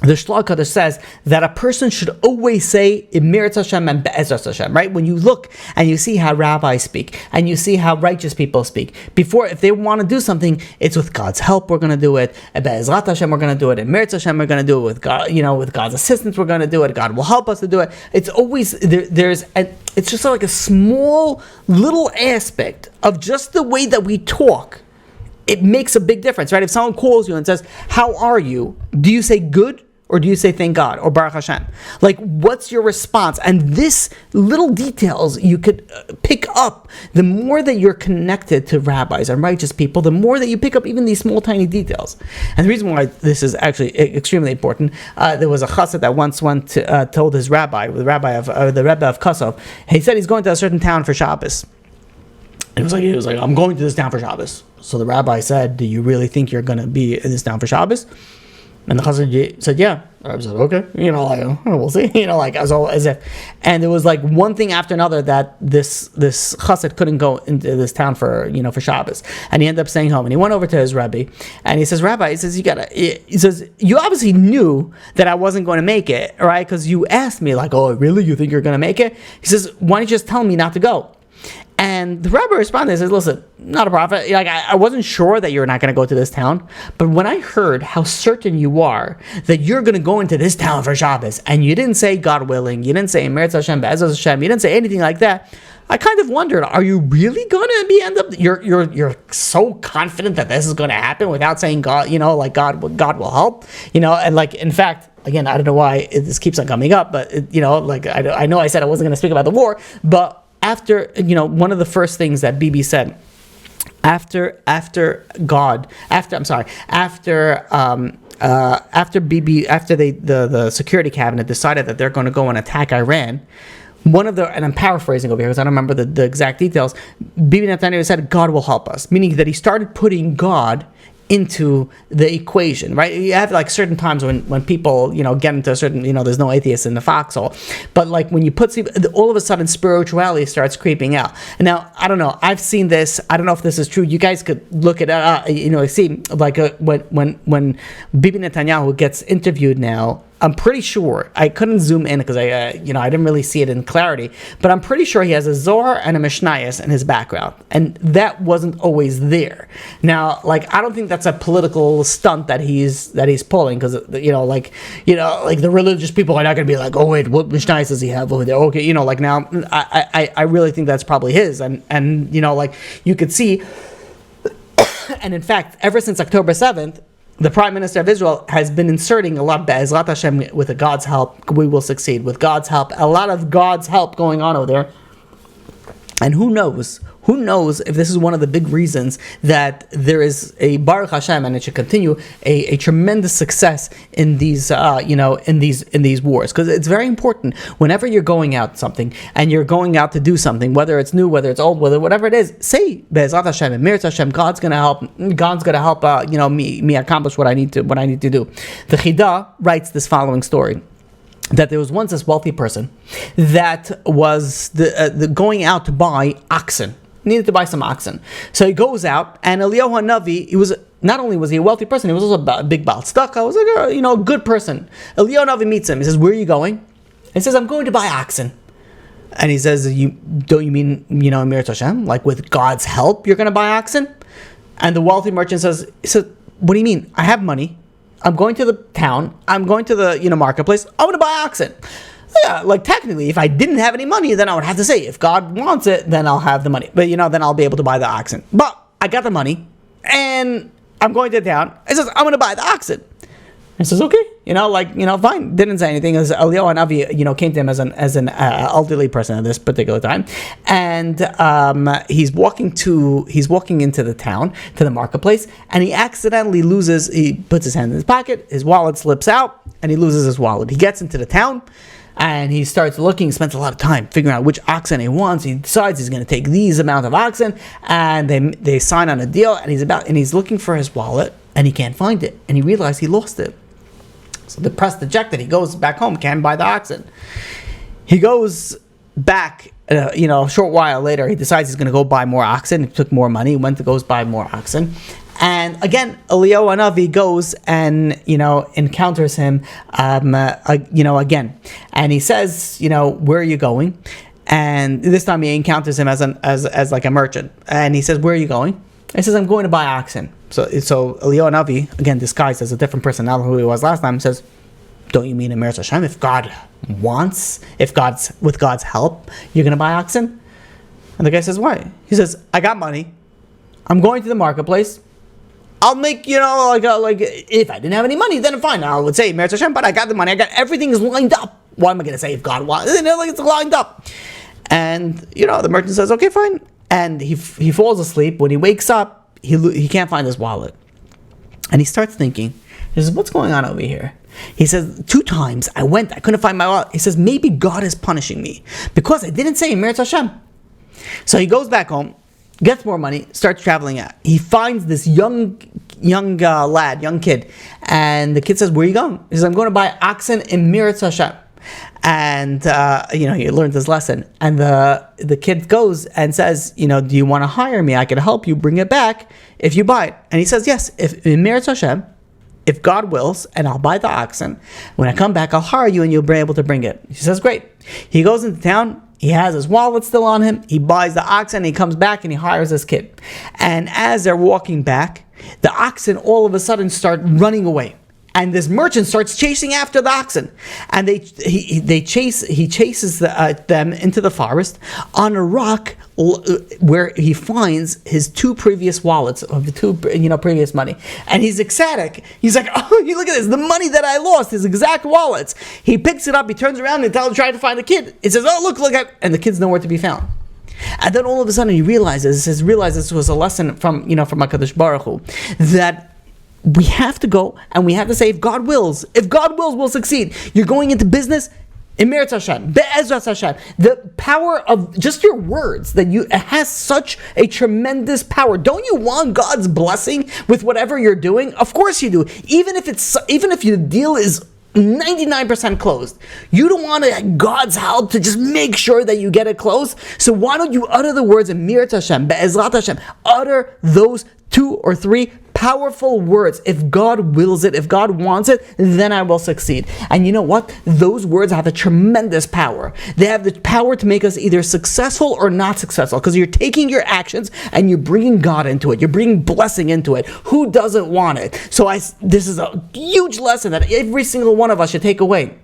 the Shlach HaKadosh says that a person should always say Emeretz Hashem and Be'ezras Hashem, right? When you look and you see how rabbis speak and you see how righteous people speak, if they want to do something, it's with God's help we're going to do it. Be'ezrat Hashem we're going to do it. Emeretz Hashem we're going to do it with God. With God's assistance we're going to do it. God will help us to do it. It's always it's just like a small little aspect of just the way that we talk. It makes a big difference, right? If someone calls you and says, "How are you?" Do you say good? Or do you say thank God or Baruch Hashem? What's your response? And this little details you could pick up. The more that you're connected to rabbis and righteous people, the more that you pick up even these small tiny details. And the reason why this is actually extremely important, there was a chassid that once went to, told his rabbi, the Rebbe of Kosov, he said he's going to a certain town for Shabbos. He was like, I'm going to this town for Shabbos. So the rabbi said, do you really think you're going to be in this town for Shabbos? And the chassid said, yeah. The rabbi said, okay. We'll see. As if. And there was one thing after another that this chassid couldn't go into this town for Shabbos. And he ended up staying home. And he went over to his rabbi. And he says, Rabbi, he says, you obviously knew that I wasn't going to make it, right? Because you asked me, oh, really? You think you're going to make it? He says, why don't you just tell me not to go? And the rabbi responded and says, listen, not a prophet. I wasn't sure that you're not going to go to this town. But when I heard how certain you are that you're going to go into this town for Shabbos, and you didn't say God willing, you didn't say Emeretz Hashem, Be'ezras Hashem, you didn't say anything like that, I kind of wondered, are you really going to you're so confident that this is going to happen without saying God, God will help, and in fact, again, I don't know why this keeps on coming up, but I know I said I wasn't going to speak about the war, but after, one of the first things that Bibi said, after Bibi, after the security cabinet decided that they're going to go and attack Iran, and I'm paraphrasing over here because I don't remember the exact details, Bibi Netanyahu said, God will help us, meaning that he started putting God into the equation, right? You have like certain times when people, get into a certain, there's no atheists in the foxhole, but like when you put, all of a sudden spirituality starts creeping out. And now, I don't know, I've seen this, I don't know if this is true, you guys could look it up, see, like when Bibi Netanyahu gets interviewed now, I'm pretty sure, I couldn't zoom in because I didn't really see it in clarity, but I'm pretty sure he has a Zohar and a Mishnayos in his background, and that wasn't always there. Now, like, I don't think that's a political stunt that he's pulling, because like the religious people are not going to be like, oh wait, what Mishnayos does he have over there? Okay, like now, I really think that's probably his, and like you could see, and in fact, ever since October 7th. The Prime Minister of Israel has been inserting a lot of Be'ezrat Hashem, with God's help, we will succeed. With God's help, a lot of God's help going on over there. And who knows if this is one of the big reasons that there is a Baruch Hashem, and it should continue, a tremendous success in these in these wars, because it's very important whenever you're going out something and you're going out to do something, whether it's new, whether it's old, whatever it is, say Be'ezrat Hashem and Meretz Hashem, God's gonna help me accomplish what I need to do. The Chida writes this following story. That there was once this wealthy person that was going out to buy oxen. Needed to buy some oxen. So he goes out, and Eliyahu Hanavi, not only was he a wealthy person, he was also a big Baal Tzedakah. Was like a good person. Eliyahu Hanavi meets him. He says, "Where are you going?" He says, "I'm going to buy oxen." And he says, "Don't you mean Meretz Hashem? Like with God's help, you're going to buy oxen?" And the wealthy merchant says, "What do you mean? I have money. I'm going to the town. I'm going to the marketplace. I'm going to buy oxen." Yeah, like technically, if I didn't have any money, then I would have to say, if God wants it, then I'll have the money. But then I'll be able to buy the oxen. But I got the money, and I'm going to the town. It says I'm going to buy the oxen. And says, okay, fine. Didn't say anything. As Eliyahu Hanavi, came to him as an elderly person at this particular time, and he's walking into the town, to the marketplace, and he accidentally loses. He puts his hand in his pocket, his wallet slips out, and he loses his wallet. He gets into the town, and he starts looking. He spends a lot of time figuring out which oxen he wants. He decides he's going to take these amount of oxen, and they sign on a deal. And he's looking for his wallet, and he can't find it, and he realized he lost it. So depressed, dejected, he goes back home, can't buy the oxen. He goes back, a short while later, he decides he's going to go buy more oxen. He took more money, goes buy more oxen. And again, Eliyahu Hanavi goes and, encounters him, again. And he says, where are you going? And this time he encounters him as like a merchant. And he says, where are you going? He says, I'm going to buy oxen. So Eliyahu Hanavi, again disguised as a different person now than who he was last time, says, don't you mean in Meretz Hashem? If God wants, with God's help, you're going to buy oxen? And the guy says, why? He says, I got money. I'm going to the marketplace. I'll make, like if I didn't have any money, then fine. I would say Meretz Hashem, but I got the money. I got everything is lined up. Why am I going to say if God wants? It's lined up. And, the merchant says, okay, fine. And he falls asleep. When he wakes up, he can't find his wallet. And he starts thinking, he says, what's going on over here? He says, 2 times I couldn't find my wallet. He says, maybe God is punishing me because I didn't say Meretz Hashem. So he goes back home, gets more money, starts traveling out. He finds this young kid, and the kid says, where are you going? He says, I'm going to buy oxen in Meretz Hashem. And he learned his lesson, and the kid goes and says, do you want to hire me? I can help you bring it back if you buy it. And he says, yes, if in Meretz Hashem, if God wills, and I'll buy the oxen. When I come back, I'll hire you and you'll be able to bring it. He says, great. He goes into town. He has his wallet still on him. He buys the oxen. He comes back and he hires this kid. And as they're walking back, the oxen all of a sudden start running away. And this merchant starts chasing after the oxen, and he chases them into the forest on a rock where he finds his 2 previous wallets of the 2 previous money, and he's ecstatic. He's like, oh, look at this, the money that I lost, his exact wallets. He picks it up, he turns around and tries to find the kid. He says, oh, look at, and the kid's nowhere to be found. And then all of a sudden he realizes this was a lesson from HaKadosh Baruch Hu, that we have to go and we have to say, if God wills, we'll succeed. You're going into business, Emeretz Hashem, Be'ezras Hashem. The power of just your words, that it has such a tremendous power. Don't you want God's blessing with whatever you're doing? Of course you do. Even if your deal is 99% closed, you don't want God's help to just make sure that you get it closed. So why don't you utter the words Emeretz Hashem, Be'ezrat Hashem? Utter those 2 or 3 powerful words. If God wills it, if God wants it, then I will succeed. And you know what? Those words have a tremendous power. They have the power to make us either successful or not successful, because you're taking your actions and you're bringing God into it. You're bringing blessing into it. Who doesn't want it? So this is a huge lesson that every single one of us should take away.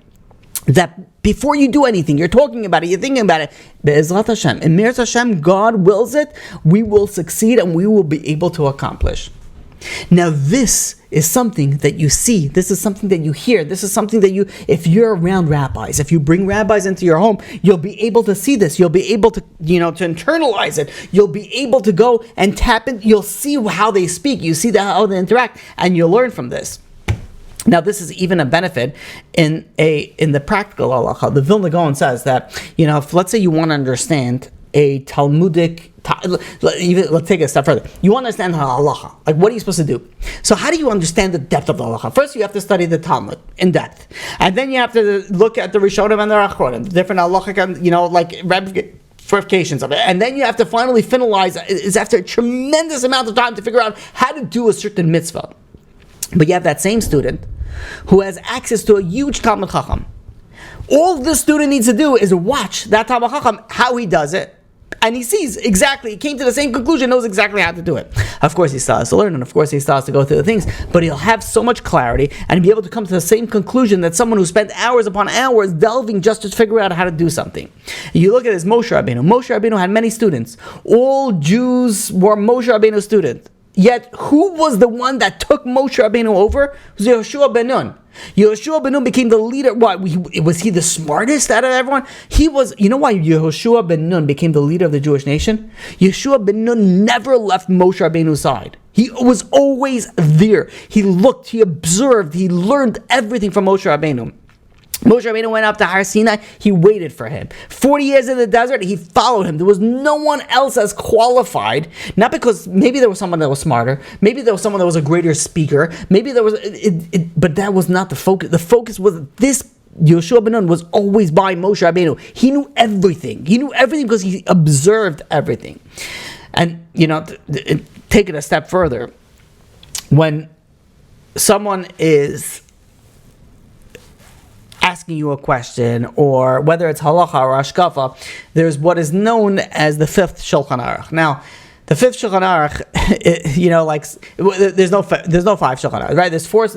That before you do anything, you're talking about it, you're thinking about it. Be'ezrat Hashem, Emeretz Hashem, God wills it, we will succeed and we will be able to accomplish. Now this is something that you see, this is something that you hear, this is something that if you're around rabbis, if you bring rabbis into your home, you'll be able to see this, you'll be able to, to internalize it, you'll be able to go and tap in, you'll see how they speak, you see how they interact, and you'll learn from this. Now, this is even a benefit in the practical halacha. The Vilna Gaon says that, if let's say you want to understand a Talmudic, let's take it a step further. You want to understand halacha, like what are you supposed to do? So how do you understand the depth of the halacha? First, you have to study the Talmud in depth, and then you have to look at the Rishonim and the Achronim, the different halachic, like ramifications of it, and then you have to finally finalize. It's after a tremendous amount of time to figure out how to do a certain mitzvah. But you have that same student who has access to a huge Talmud Chacham. All the student needs to do is watch that Talmud Chacham, how he does it, and he sees exactly, he came to the same conclusion, knows exactly how to do it. Of course he still has to learn, and of course he still has to go through the things, but he'll have so much clarity and be able to come to the same conclusion that someone who spent hours upon hours delving just to figure out how to do something. You look at his Moshe Rabbeinu. Moshe Rabbeinu had many students. All Jews were Moshe Rabbeinu's student. Yet, who was the one that took Moshe Rabbeinu over? It was Yehoshua ben Nun. Yehoshua ben Nun became the leader. What, was he the smartest out of everyone? He was. You know why Yehoshua ben Nun became the leader of the Jewish nation? Yehoshua ben Nun never left Moshe Rabbeinu's side. He was always there. He looked, he observed, he learned everything from Moshe Rabbeinu. Moshe Rabbeinu went up to Har Sinai, he waited for him. 40 years in the desert, he followed him. There was no one else as qualified, not because maybe there was someone that was smarter, maybe there was someone that was a greater speaker, maybe there was, but that was not the focus. The focus was this. Yehoshua ben Nun was always by Moshe Rabbeinu. He knew everything. He knew everything because he observed everything. And, take it a step further. When someone is asking you a question, or whether it's halacha or ashkafa, there's what is known as the 5th Shulchan Aruch. Now, the 5th Shulchan Aruch, there's no 5 Shulchan Aruch, right? There's four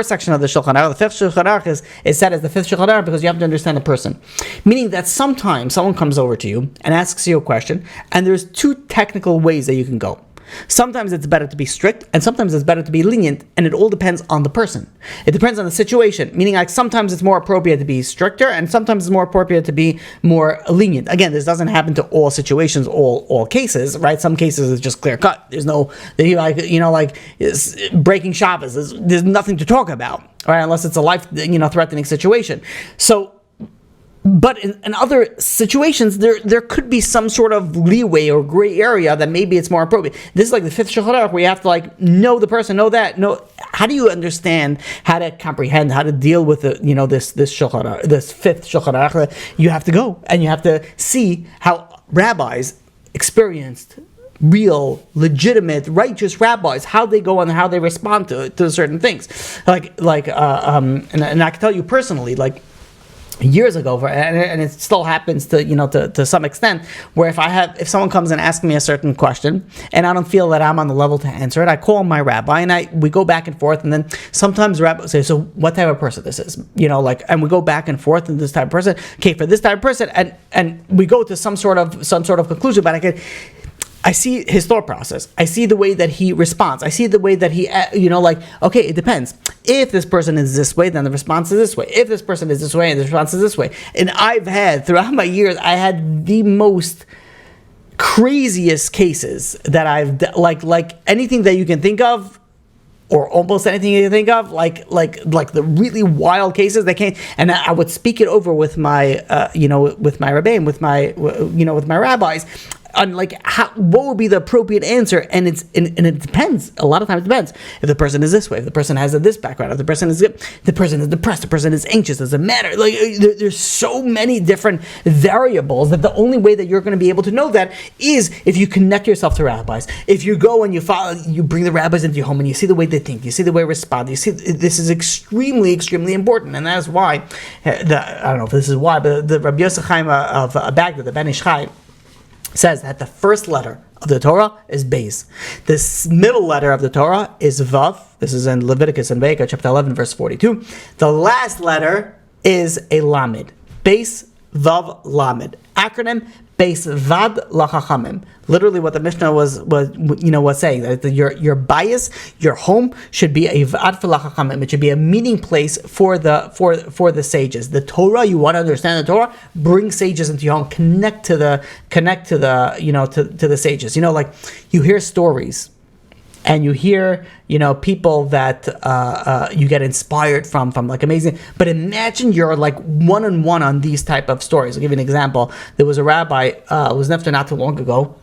sections of the Shulchan Aruch. The 5th Shulchan Aruch is said as the 5th Shulchan Aruch because you have to understand the person. Meaning that sometimes someone comes over to you and asks you a question, and there's 2 technical ways that you can go. Sometimes it's better to be strict, and sometimes it's better to be lenient, and it all depends on the person. It depends on the situation, meaning like sometimes it's more appropriate to be stricter, and sometimes it's more appropriate to be more lenient. Again, this doesn't happen to all situations, all cases, right? Some cases it's just clear cut. There's no, breaking Shabbos. There's nothing to talk about, right? Unless it's a life, threatening situation. So, but in other situations, there could be some sort of leeway or gray area that maybe it's more appropriate. This is like the 5th Shulchan Aruch, where you have to know the person, know that. How do you understand how to comprehend, how to deal with this Shulchan Aruch, this 5th Shulchan Aruch? You have to go and you have to see how rabbis, experienced, real, legitimate, righteous rabbis, how they go and how they respond to certain things. And I can tell you personally, years ago, and it still happens to some extent, where if someone comes and asks me a certain question and I don't feel that I'm on the level to answer it, I call my rabbi and we go back and forth, and then sometimes the rabbi will say, so what type of person this is, and we go back and forth, and this type of person, okay, for this type of person, and we go to some sort of conclusion, but I see his thought process. I see the way that he responds. I see the way that he, okay, it depends. If this person is this way, then the response is this way. If this person is this way, and the response is this way. And throughout my years, I had the most craziest cases that I've, like anything that you can think of, or almost anything you think of, like the really wild cases. They can't, and I would speak it over with my, with my rabbi, with my rabbis, on like what would be the appropriate answer, and it depends. A lot of times it depends if the person is this way, if the person has this background, if the person is depressed, the person is anxious. Doesn't matter. Like there's so many different variables that the only way that you're going to be able to know that is if you connect yourself to rabbis. If you go and you bring the rabbis into your home and you see the way they think, you see the way they respond. You see this is extremely, extremely important, and that's why I don't know if this is why, but the Rabbi Yose of Baghdad, the Ben Ish Chai, says that the first letter of the Torah is Beis. This middle letter of the Torah is Vav. This is in Leviticus and Vayikra, chapter 11, verse 42. The last letter is a Lamed. Beis, Vav, Lamed. Acronym, Beis Vad Lachachamim. Literally, what the Mishnah was saying, that your bias, your home should be a Vad for Lachachamim. It should be a meeting place for the sages. The Torah, you want to understand the Torah, bring sages into your home. Connect to the to the sages. Like you hear stories, and you hear, people that you get inspired from like amazing. But imagine you're like one-on-one on these type of stories. I'll give you an example. There was a rabbi who was nefter not too long ago.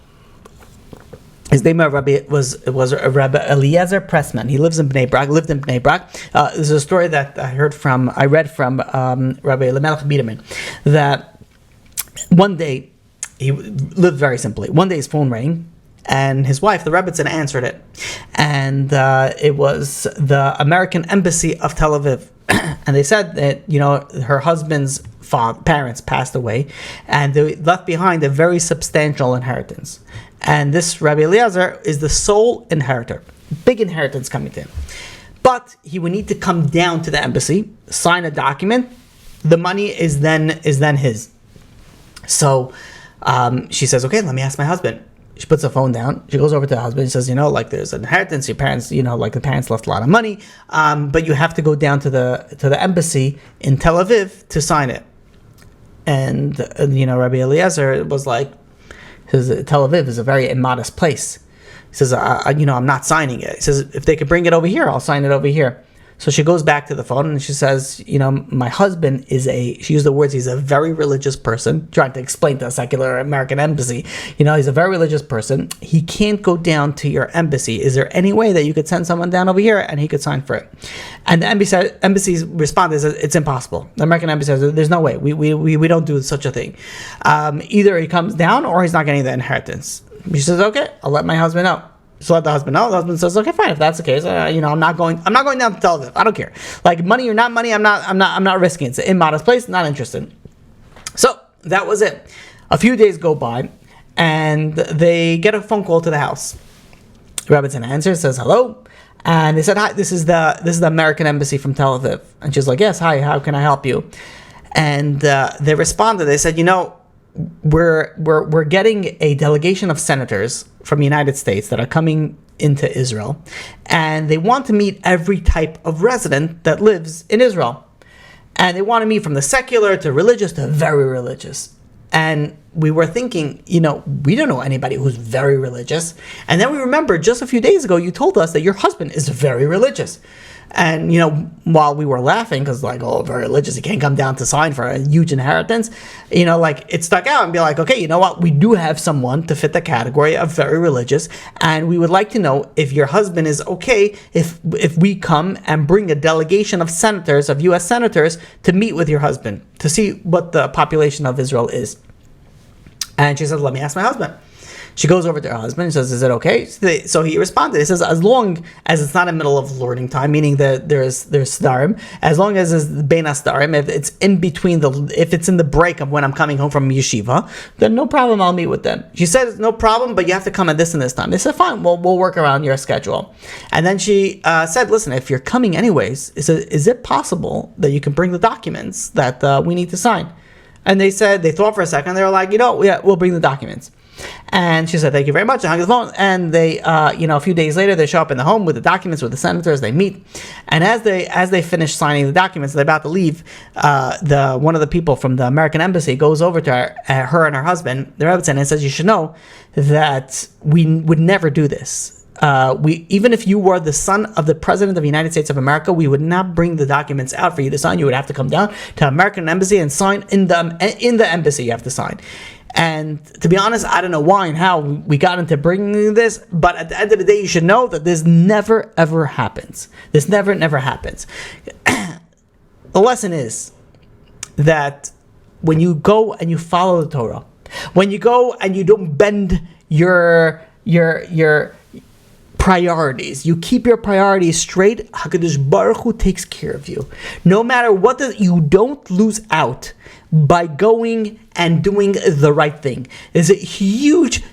His name was Rabbi Eliezer Pressman. He lived in Bnei Brak. This is a story that I read from Rabbi Elimelech Biederman, that one day, he lived very simply. One day his phone rang, and his wife, the Rebbitzin, answered it. And it was the American Embassy of Tel Aviv. And they said that, her husband's parents passed away, and they left behind a very substantial inheritance. And this Rabbi Eliezer is the sole inheritor. Big inheritance coming to him. But he would need to come down to the embassy, sign a document. The money is then his. So she says, okay, let me ask my husband. She puts the phone down. She goes over to the husband and says, there's an inheritance. Your parents, the parents left a lot of money, but you have to go down to the embassy in Tel Aviv to sign it. And Rabbi Eliezer was like, says Tel Aviv is a very immodest place. He says, I'm not signing it. He says, if they could bring it over here, I'll sign it over here. So she goes back to the phone and she says, my husband she used the words, he's a very religious person, trying to explain to a secular American embassy, he's a very religious person. He can't go down to your embassy. Is there any way that you could send someone down over here and he could sign for it? And the embassy's response is, it's impossible. The American embassy says, there's no way. We don't do such a thing. Either he comes down or he's not getting the inheritance. She says, okay, I'll let my husband know. So let the husband know. The husband says, "Okay, fine. If that's the case, I'm not going down to Tel Aviv. I don't care. Like money or not money, I'm not risking it. It's an immodest place. Not interested." So that was it. A few days go by, and they get a phone call to the house. Rebbitzin answers, says hello, and they said, "Hi, this is the American embassy from Tel Aviv." And she's like, "Yes, hi. How can I help you?" And they responded. They said, We're getting a delegation of senators from the United States that are coming into Israel, and they want to meet every type of resident that lives in Israel. And they want to meet from the secular to religious to very religious. And we were thinking, we don't know anybody who's very religious. And then we remember just a few days ago, you told us that your husband is very religious. And, while we were laughing, because very religious, he can't come down to sign for a huge inheritance, it stuck out and be like, okay, you know what? We do have someone to fit the category of very religious. And we would like to know if your husband is okay if we come and bring a delegation of senators, of U.S. senators, to meet with your husband, to see what the population of Israel is. And she said, let me ask my husband. She goes over to her husband and says, is it okay? So he responded. He says, as long as it's not in the middle of learning time, meaning that there's starim, as long as it's bein starim, if it's in between if it's in the break of when I'm coming home from yeshiva, then no problem, I'll meet with them. She said, no problem, but you have to come at this and this time. They said, fine, we'll work around your schedule. And then she said, listen, if you're coming anyways, is it possible that you can bring the documents that we need to sign? And they thought for a second, they were like, yeah, we'll bring the documents. And she said, thank you very much. I hung the phone. And they, a few days later, they show up in the home with the documents, with the senators. They meet. And as they finish signing the documents, they're about to leave. One of the people from the American embassy goes over to her and her husband, the Rebbitzin, and says, you should know that we would never do this. even if you were the son of the president of the United States of America, we would not bring the documents out for you to sign. You would have to come down to American embassy and sign in the embassy. You have to sign. And to be honest, I don't know why and how we got into bringing this, but at the end of the day, you should know that this never, ever happens. This never happens. The lesson is that when you go and you follow the Torah, when you go and you don't bend your priorities, you keep your priorities straight, HaKadosh Baruch Hu takes care of you. No matter what, you don't lose out by going and doing the right thing. Is a huge,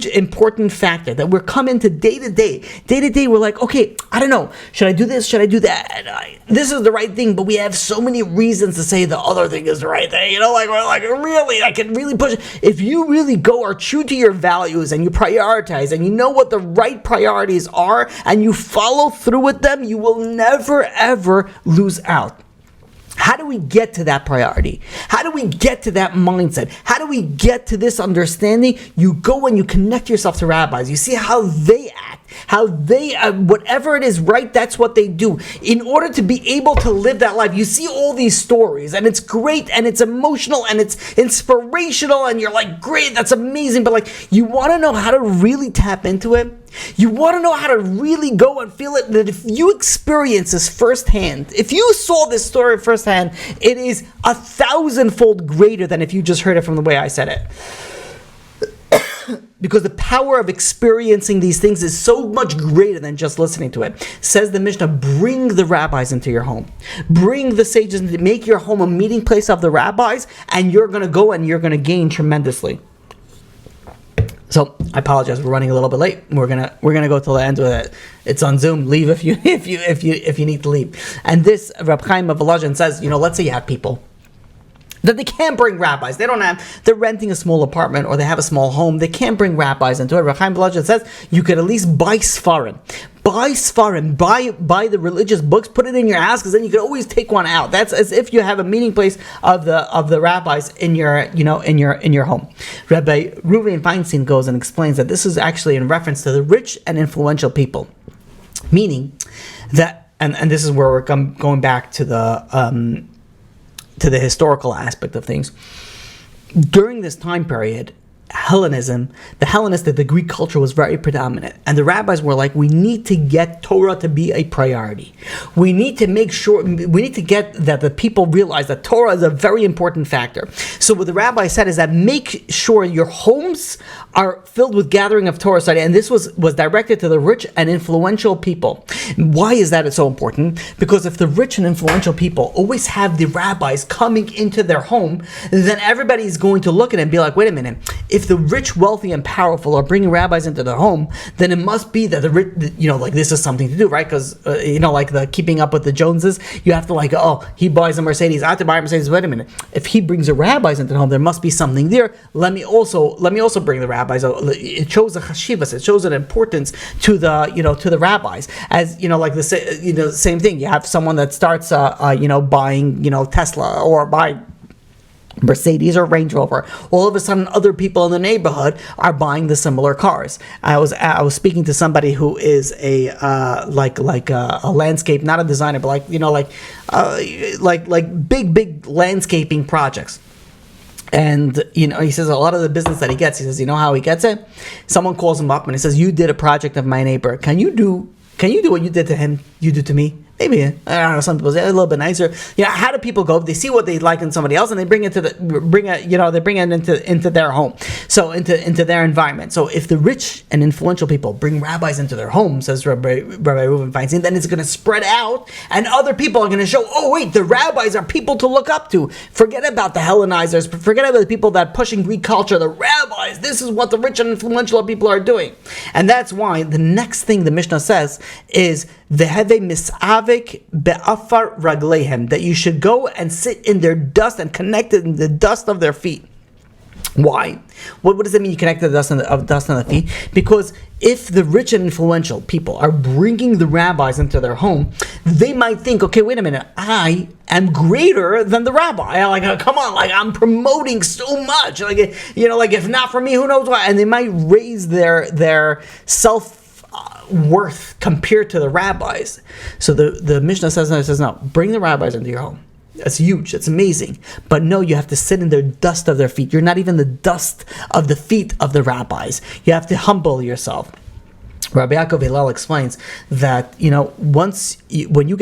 important factor that we're coming to day to day. We're like, okay, I don't know, should I do this? Should I do that? This is the right thing, but we have so many reasons to say the other thing is the right thing. You know, like we're like, really, I can really push it. If you really go are true to your values and you prioritize and you know what the right priorities are and you follow through with them, you will never ever lose out. How do we get to that priority? How do we get to that mindset? How do we get to this understanding? You go and you connect yourself to rabbis. You see how they act, how they, whatever it is right, that's what they do. In order to be able to live that life, you see all these stories, and it's great, and it's emotional, and it's inspirational, and you're like, great, that's amazing, but like, you want to know how to really tap into it? You want to know how to really go and feel it, that if you experience this firsthand, if you saw this story firsthand, it is 1,000-fold greater than if you just heard it from the way I said it. Because the power of experiencing these things is so much greater than just listening to it. Says the Mishnah, bring the rabbis into your home. Bring the sages, make your home a meeting place of the rabbis, and you're going to go and you're going to gain tremendously. So I apologize, we're running a little bit late. We're gonna go till the end with it. It's on Zoom. Leave if you need to leave. And this Reb Chaim of Volozhin says, let's say you have people that they can't bring rabbis. They're renting a small apartment or they have a small home. They can't bring rabbis into it. Reb Chaim of Volozhin says you could at least buy Sfarim. Buy Sfarim, buy the religious books, put it in your house, because then you can always take one out. That's as if you have a meeting place of the rabbis in your home. Rabbi Reuven Feinstein goes and explains that this is actually in reference to the rich and influential people, meaning that, and this is where we're going back to the historical aspect of things. During this time period, Hellenism, the Greek culture was very predominant, and the rabbis were like, we need to get Torah to be a priority. We need to get that the people realize that Torah is a very important factor. So what the rabbi said is that make sure your homes are filled with gathering of Torah study, and this was directed to the rich and influential people. Why is that so important? Because if the rich and influential people always have the rabbis coming into their home, then everybody's going to look at it and be like, wait a minute, if the rich, wealthy, and powerful are bringing rabbis into their home, then it must be that the rich, like this is something to do, right? Because, like the keeping up with the Joneses, you have to he buys a Mercedes, I have to buy a Mercedes, wait a minute. If he brings the rabbis into the home, there must be something there. Let me also bring the rabbis. It shows a chashivas, it shows an importance to the rabbis. As, like the same thing. You have someone that starts, buying, Tesla or buy Mercedes or Range Rover. All of a sudden, other people in the neighborhood are buying the similar cars. I was speaking to somebody who is a landscape, not a designer, but big landscaping projects. And he says a lot of the business that he gets, he says, how he gets it? Someone calls him up and he says, you did a project of my neighbor. Can you do what you did to him, you do to me? Maybe, I don't know, some people say a little bit nicer. How do people go? They see what they like in somebody else and they bring it into their home. So into their environment. So if the rich and influential people bring rabbis into their home, says Rabbi Reuven Feinstein, then it's going to spread out and other people are going to show, oh wait, the rabbis are people to look up to. Forget about the Hellenizers, forget about the people that pushing Greek culture, the rabbis, this is what the rich and influential people are doing. And that's why the next thing the Mishnah says is Veheve misavik be'afar raglehem, that you should go and sit in their dust and connect it in the dust of their feet. Why? What does it mean you connect the dust on the feet? Because if the rich and influential people are bringing the rabbis into their home, they might think, okay, wait a minute, I am greater than the rabbi. Come on, I'm promoting so much. If not for me, who knows why? And they might raise their self worth compared to the rabbis. So the Mishnah says, no, bring the rabbis into your home. That's huge. That's amazing. But no, you have to sit in the dust of their feet. You're not even the dust of the feet of the rabbis. You have to humble yourself. Rabbi Yaakov Hillel explains that, when you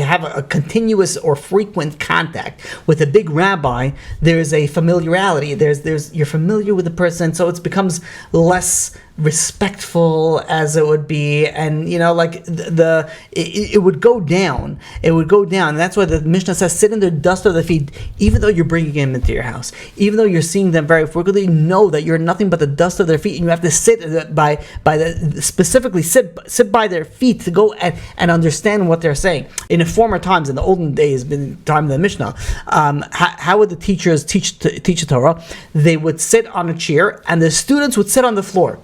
have a continuous or frequent contact with a big rabbi, there's a familiarity. You're familiar with the person, so it becomes less respectful as it would be, and it would go down. It would go down. And that's why the Mishnah says, sit in the dust of the feet, even though you're bringing them into your house, even though you're seeing them very frequently. Know that you're nothing but the dust of their feet, and you have to sit specifically sit by their feet to go and understand what they're saying. In the former times, in the olden days, in the time of the Mishnah, how would the teachers teach the Torah? They would sit on a chair, and the students would sit on the floor.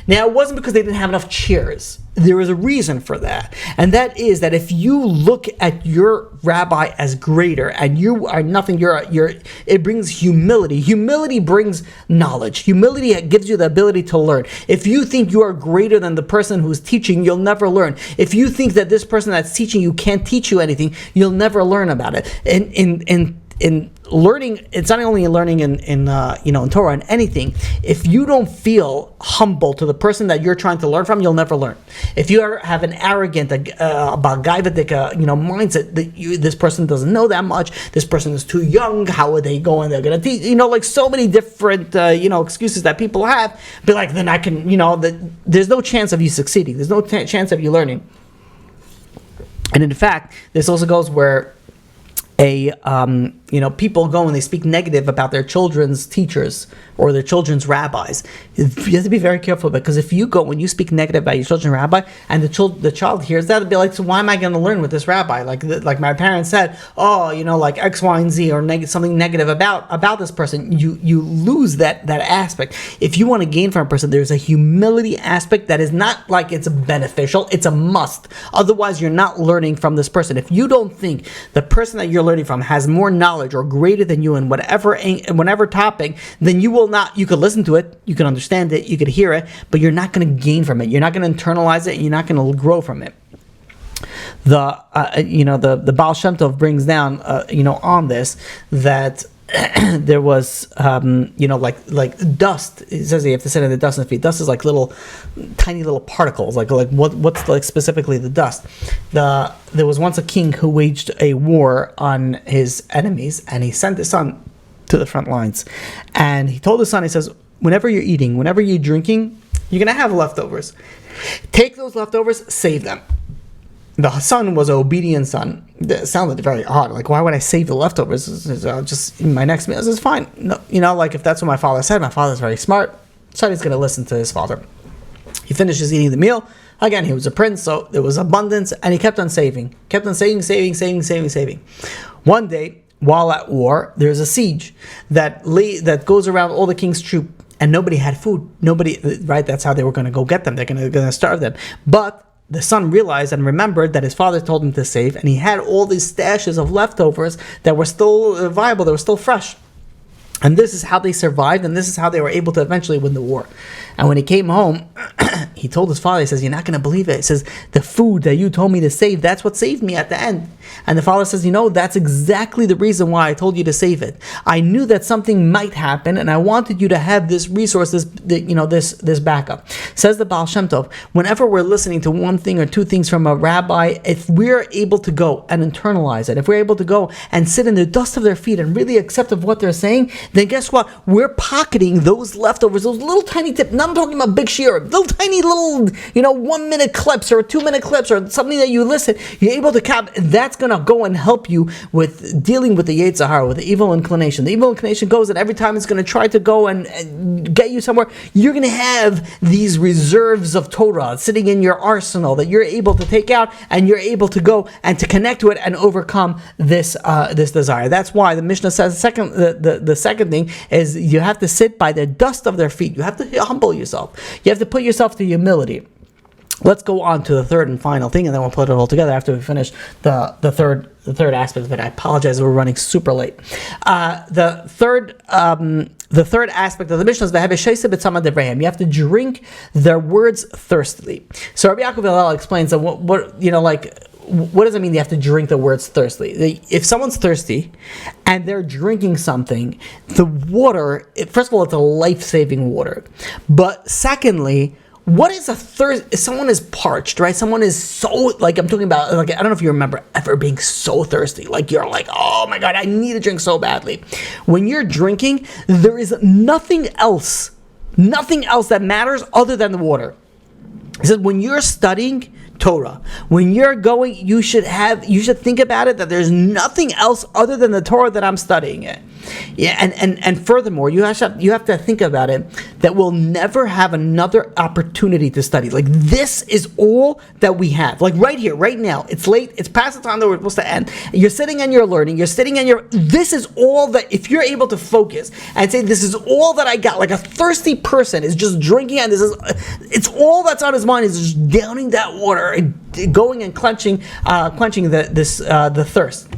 Now, it wasn't because they didn't have enough chairs. There was a reason for that. And that is that if you look at your rabbi as greater and you are nothing, it brings humility. Humility brings knowledge. Humility gives you the ability to learn. If you think you are greater than the person who's teaching, you'll never learn. If you think that this person that's teaching you can't teach you anything, you'll never learn about it. In learning, it's not only learning in Torah and anything. If you don't feel humble to the person that you're trying to learn from, you'll never learn. If you have an arrogant, Bagaivadik, mindset that this person doesn't know that much, this person is too young, how are they going? They're going to teach, so many different, excuses that people have. Be like, then I can, there's no chance of you succeeding. There's no chance of you learning. And in fact, this also goes where people go and they speak negative about their children's teachers or their children's rabbis. You have to be very careful, because if you go when you speak negative about your children's rabbi and the child hears that, it'll be like, so why am I going to learn with this rabbi? Like my parents said, like X, Y, and Z, or something negative about this person. You lose that aspect. If you want to gain from a person, there's a humility aspect that is not like it's beneficial. It's a must. Otherwise, you're not learning from this person. If you don't think the person that you're learning from has more knowledge or greater than you in whatever topic, then you will not. You could listen to it, you can understand it, you could hear it, but you're not going to gain from it. You're not going to internalize it, and you're not going to grow from it. The Baal Shem Tov brings down on this that there was like dust. It says you have to sit in the dust of the feet. Dust is like tiny little particles. Like what's like specifically the dust? There was once a king who waged a war on his enemies, and he sent his son to the front lines, and he told his son, he says, whenever you're eating, whenever you're drinking, you're gonna have leftovers. Take those leftovers, save them. The son was an obedient son. It sounded very odd. Like, why would I save the leftovers? Just in my next meal. This is fine. No, like if that's what my father said, my father's very smart, so he's going to listen to his father. He finishes eating the meal. Again, he was a prince, so there was abundance, and he kept on saving. Saving. One day, while at war, there's a siege that goes around all the king's troop, and nobody had food. Right? That's how they were going to go get them. They're going to starve them. But the son realized and remembered that his father told him to save, and he had all these stashes of leftovers that were still viable, that were still fresh. And this is how they survived, and this is how they were able to eventually win the war. And when he came home, he told his father, he says, you're not going to believe it. He says, the food that you told me to save, that's what saved me at the end. And the father says, that's exactly the reason why I told you to save it. I knew that something might happen, and I wanted you to have this resource, this backup. Says the Baal Shem Tov, whenever we're listening to one thing or two things from a rabbi, if we're able to go and internalize it, if we're able to go and sit in the dust of their feet and really accept of what they're saying, then guess what? We're pocketing those leftovers, those little tiny tips. Now I'm talking about big shir, little tiny 1 minute clips or 2 minute clips or something that you listen. You're able to cap. That's going to go and help you with dealing with the Yetzer Hara, with the evil inclination. The evil inclination goes, and every time it's going to try to go and get you somewhere, you're going to have these reserves of Torah sitting in your arsenal that you're able to take out, and you're able to go and to connect to it and overcome this desire. That's why the Mishnah says the second thing is you have to sit by the dust of their feet. You have to humble yourself. You have to put yourself to humility. let's go on to the third and final thing, and then we'll put it all together after we finish the third aspect of it. I apologize, we're running super late. The third aspect of the Mishnah is you have to drink their words thirstily. So Rabbi Yaakov Hillel explains that what does it mean they have to drink the words thirstily? If someone's thirsty and they're drinking something, the water, first of all, it's a life-saving water. But secondly, what is a thirst? If someone is parched, right? Someone is so, I'm talking about, I don't know if you remember ever being so thirsty. You're like, oh my God, I need to drink so badly. When you're drinking, there is nothing else that matters other than the water. He says when you're studying Torah, when you're going, you should think about it that there's nothing else other than the Torah that I'm studying it. Yeah, and furthermore, you have to think about it that we'll never have another opportunity to study. This is all that we have. Right here, right now, it's late, it's past the time that we're supposed to end. You're sitting and you're learning, this is all that, if you're able to focus and say, this is all that I got, like a thirsty person is just drinking, and it's all that's on his mind is just downing that water and going and quenching the thirst.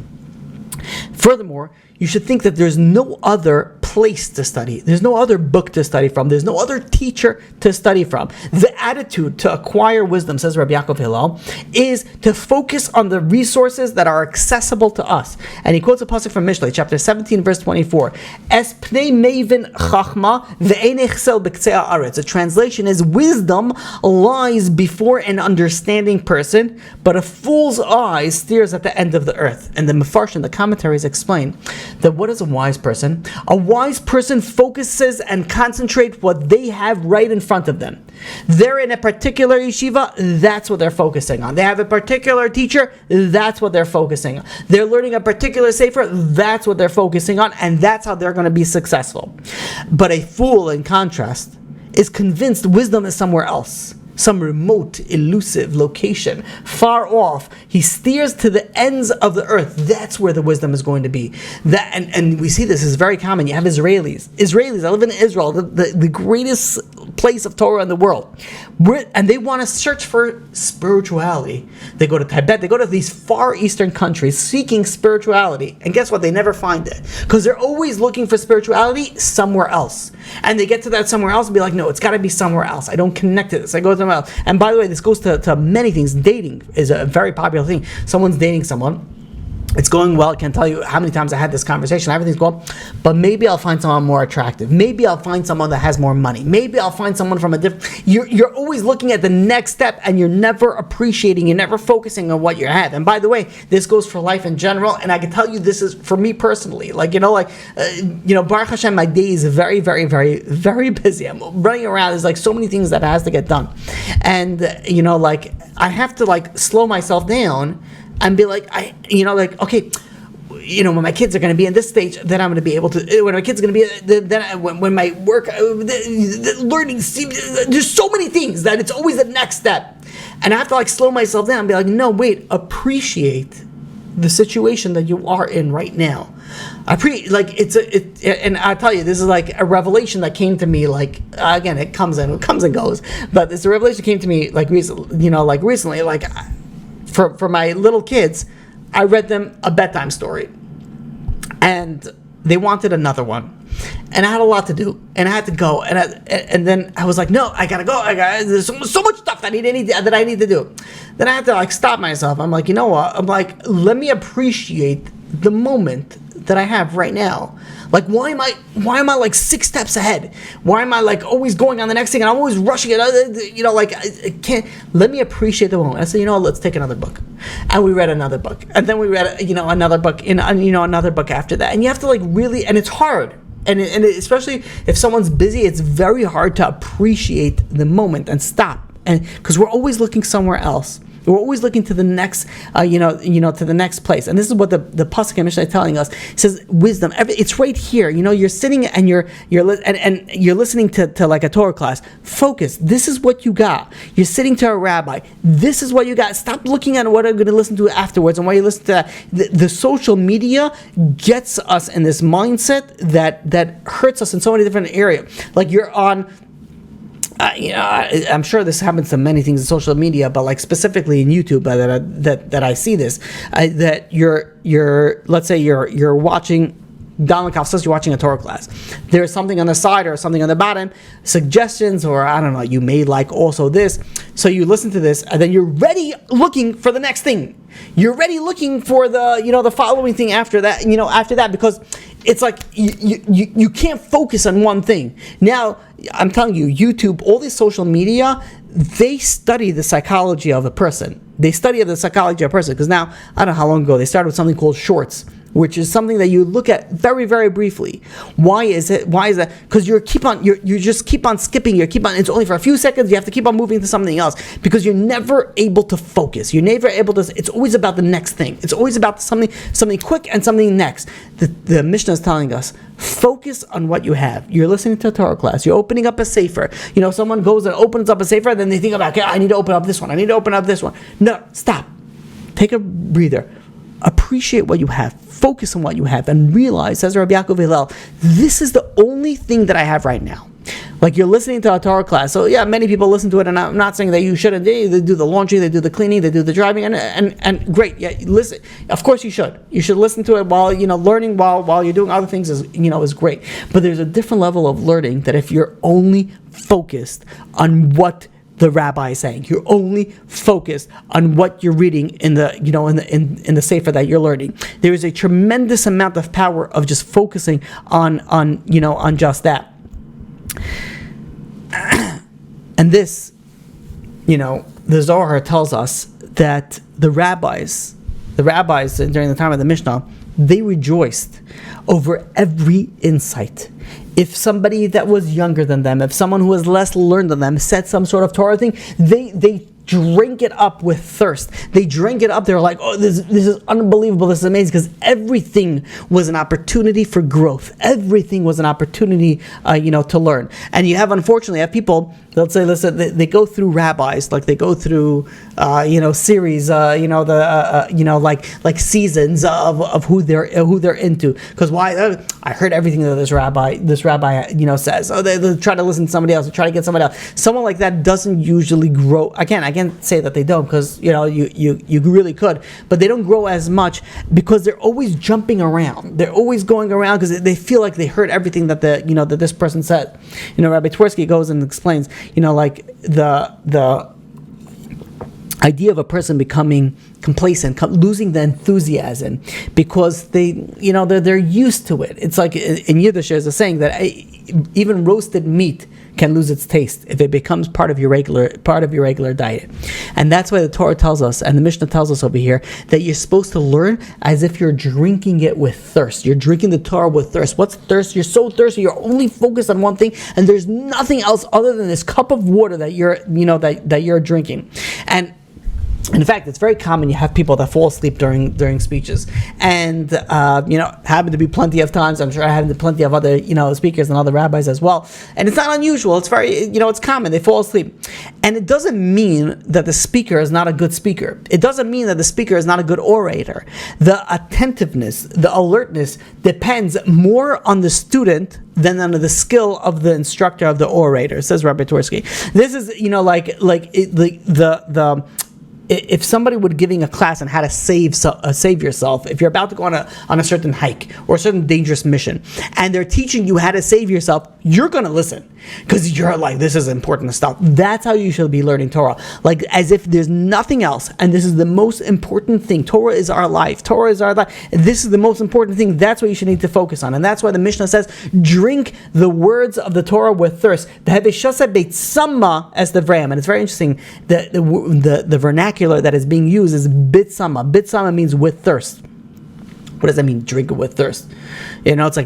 Furthermore, you should think that there's no other place to study. There's no other book to study from. There's no other teacher to study from. The attitude to acquire wisdom, says Rabbi Yaakov Hillel, is to focus on the resources that are accessible to us. And he quotes a pasuk from Mishnah, chapter 17, verse 24. Es pnei mevin chachma ve'ein echsel b'ktzei haaretz. The translation is, wisdom lies before an understanding person, but a fool's eye stares at the end of the earth. And the Mefarshim, the commentaries, explain that what is a wise person? A wise person focuses and concentrates what they have right in front of them. They're in a particular yeshiva, that's what they're focusing on. They have a particular teacher, that's what they're focusing on. They're learning a particular sefer, that's what they're focusing on, and that's how they're going to be successful. But a fool, in contrast, is convinced wisdom is somewhere else. Some remote, elusive location, far off. He steers to the ends of the earth. That's where the wisdom is going to be. And we see this is very common. You have Israelis. I live in Israel, the greatest place of Torah in the world. And they want to search for spirituality. They go to Tibet, they go to these far eastern countries seeking spirituality. And guess what? They never find it. Because they're always looking for spirituality somewhere else. And they get to that somewhere else and be like, no, it's got to be somewhere else. I don't connect to this. I go to else. And by the way, this goes to many things. Dating is a very popular thing. Someone's dating someone. It's going well. I can't tell you how many times I had this conversation. Everything's going, but maybe I'll find someone more attractive. Maybe I'll find someone that has more money. Maybe I'll find someone from a different... You're always looking at the next step, and you're never appreciating, you're never focusing on what you have. And by the way, this goes for life in general, and I can tell you this is for me personally. Baruch Hashem, my day is very, very, very, very busy. I'm running around. There's so many things that has to get done. And, I have to slow myself down and be okay, when my kids are going to be in this stage, then I'm going to be able to, when my kids are going to be, then when my work, the learning, there's so many things that it's always the next step. And I have to slow myself down and be no, wait, appreciate the situation that you are in right now. And I tell you, this is a revelation that came to me. Again, it comes and goes, but it's a revelation that came to me recently. For my little kids, I read them a bedtime story, and they wanted another one, and I had a lot to do, and I had to go, and then I was like, no, I gotta go. There's so much stuff that I need to do. Then I had to stop myself. I'm like, you know what? I'm like, let me appreciate the moment that I have right now. Why am I 6 steps ahead? Why am I always going on the next thing, and I'm always rushing it? I can't. Let me appreciate the moment. I said, let's take another book, and we read another book, and then we read another book, another book after that, and you have to really, and it's hard. And especially if someone's busy, it's very hard to appreciate the moment and stop, and because we're always looking somewhere else. We're always looking to the next, to the next place. And this is what the pasuk in Mishnah is telling us. It says wisdom. It's right here. You're sitting and you're listening to a Torah class. Focus. This is what you got. You're sitting to a rabbi. This is what you got. Stop looking at what I'm going to listen to afterwards and why you listen to that. The social media gets us in this mindset that hurts us in so many different areas. You're on I'm sure this happens to many things in social media, but like specifically in YouTube, that I see this, that let's say you're watching. Download says you're watching a Torah class. There's something on the side or something on the bottom, suggestions, or I don't know, you may like also this. So you listen to this, and then you're ready looking for the next thing. You're ready looking for the following thing after that, because it's like you can't focus on one thing. Now, I'm telling you, YouTube, all this social media, they study the psychology of a person. They study the psychology of a person, because now, I don't know how long ago, they started with something called shorts, which is something that you look at very, very briefly. Why is that? Because you just keep on skipping. It's only for a few seconds. You have to keep on moving to something else, because you're never able to focus. You're never able to. It's always about the next thing. It's always about something quick and something next. The Mishnah is telling us, focus on what you have. You're listening to a Torah class. You're opening up a sefer. Someone goes and opens up a sefer, and then they think about, okay, I need to open up this one. I need to open up this one. No, stop. Take a breather. Appreciate what you have. Focus on what you have, and realize, says Rabbi Yaakov Hillel, this is the only thing that I have right now. Like, you're listening to a Torah class. So yeah, many people listen to it, and I'm not saying that you shouldn't. They do the laundry, they do the cleaning, they do the driving, and great. Yeah, listen. Of course you should. You should listen to it while learning while you're doing other things is great. But there's a different level of learning that if you're only focused on what the rabbi is saying, you're only focused on what you're reading in the in the sefer that you're learning. There is a tremendous amount of power of just focusing on just that. And this, the Zohar tells us that the rabbis during the time of the Mishnah, they rejoiced over every insight. If somebody that was younger than them, if someone who was less learned than them said some sort of Torah thing, they drink it up with thirst. They drink it up. They're like, oh, this is unbelievable. This is amazing, because everything was an opportunity for growth. Everything was an opportunity, to learn. And unfortunately, you have people, let's say, listen, they go through rabbis, like they go through, series, like seasons of who they're into. Because why? I heard everything that this rabbi says. Oh, they try to listen to somebody else. They try to get somebody else. Someone like that doesn't usually grow. I can't say that they don't, because you really could, but they don't grow as much, because they're always jumping around. They're always going around because they feel like they heard everything that that this person said. Rabbi Twersky goes and explains, like the idea of a person becoming complacent, losing the enthusiasm, because they're used to it. It's like in Yiddish there's a saying that even roasted meat can lose its taste if it becomes part of your regular diet. And that's why the Torah tells us, and the Mishnah tells us over here, that you're supposed to learn as if you're drinking it with thirst. You're drinking the Torah with thirst. What's thirst? You're so thirsty, you're only focused on one thing, and there's nothing else other than this cup of water that you're drinking. And in fact, it's very common. You have people that fall asleep during speeches, and happen to be plenty of times. I'm sure I have plenty of other speakers and other rabbis as well. And it's not unusual. It's very it's common. They fall asleep, and it doesn't mean that the speaker is not a good speaker. It doesn't mean that the speaker is not a good orator. The attentiveness, the alertness depends more on the student than on the skill of the instructor, of the orator, says Rabbi Twersky. This is if somebody were giving a class on how to save yourself, if you're about to go on a certain hike or a certain dangerous mission, and they're teaching you how to save yourself, you're going to listen, because you're like, this is important stuff. That's how you should be learning Torah, like as if there's nothing else, and this is the most important thing. Torah is our life. Torah is our life. This is the most important thing. That's what you should need to focus on, and that's why the Mishnah says, drink the words of the Torah with thirst. The Hebeshasa Beitzama as the Vram, and it's very interesting that the vernacular that is being used is bitsama. Bitsama means with thirst. What does that mean? Drink it with thirst. It's like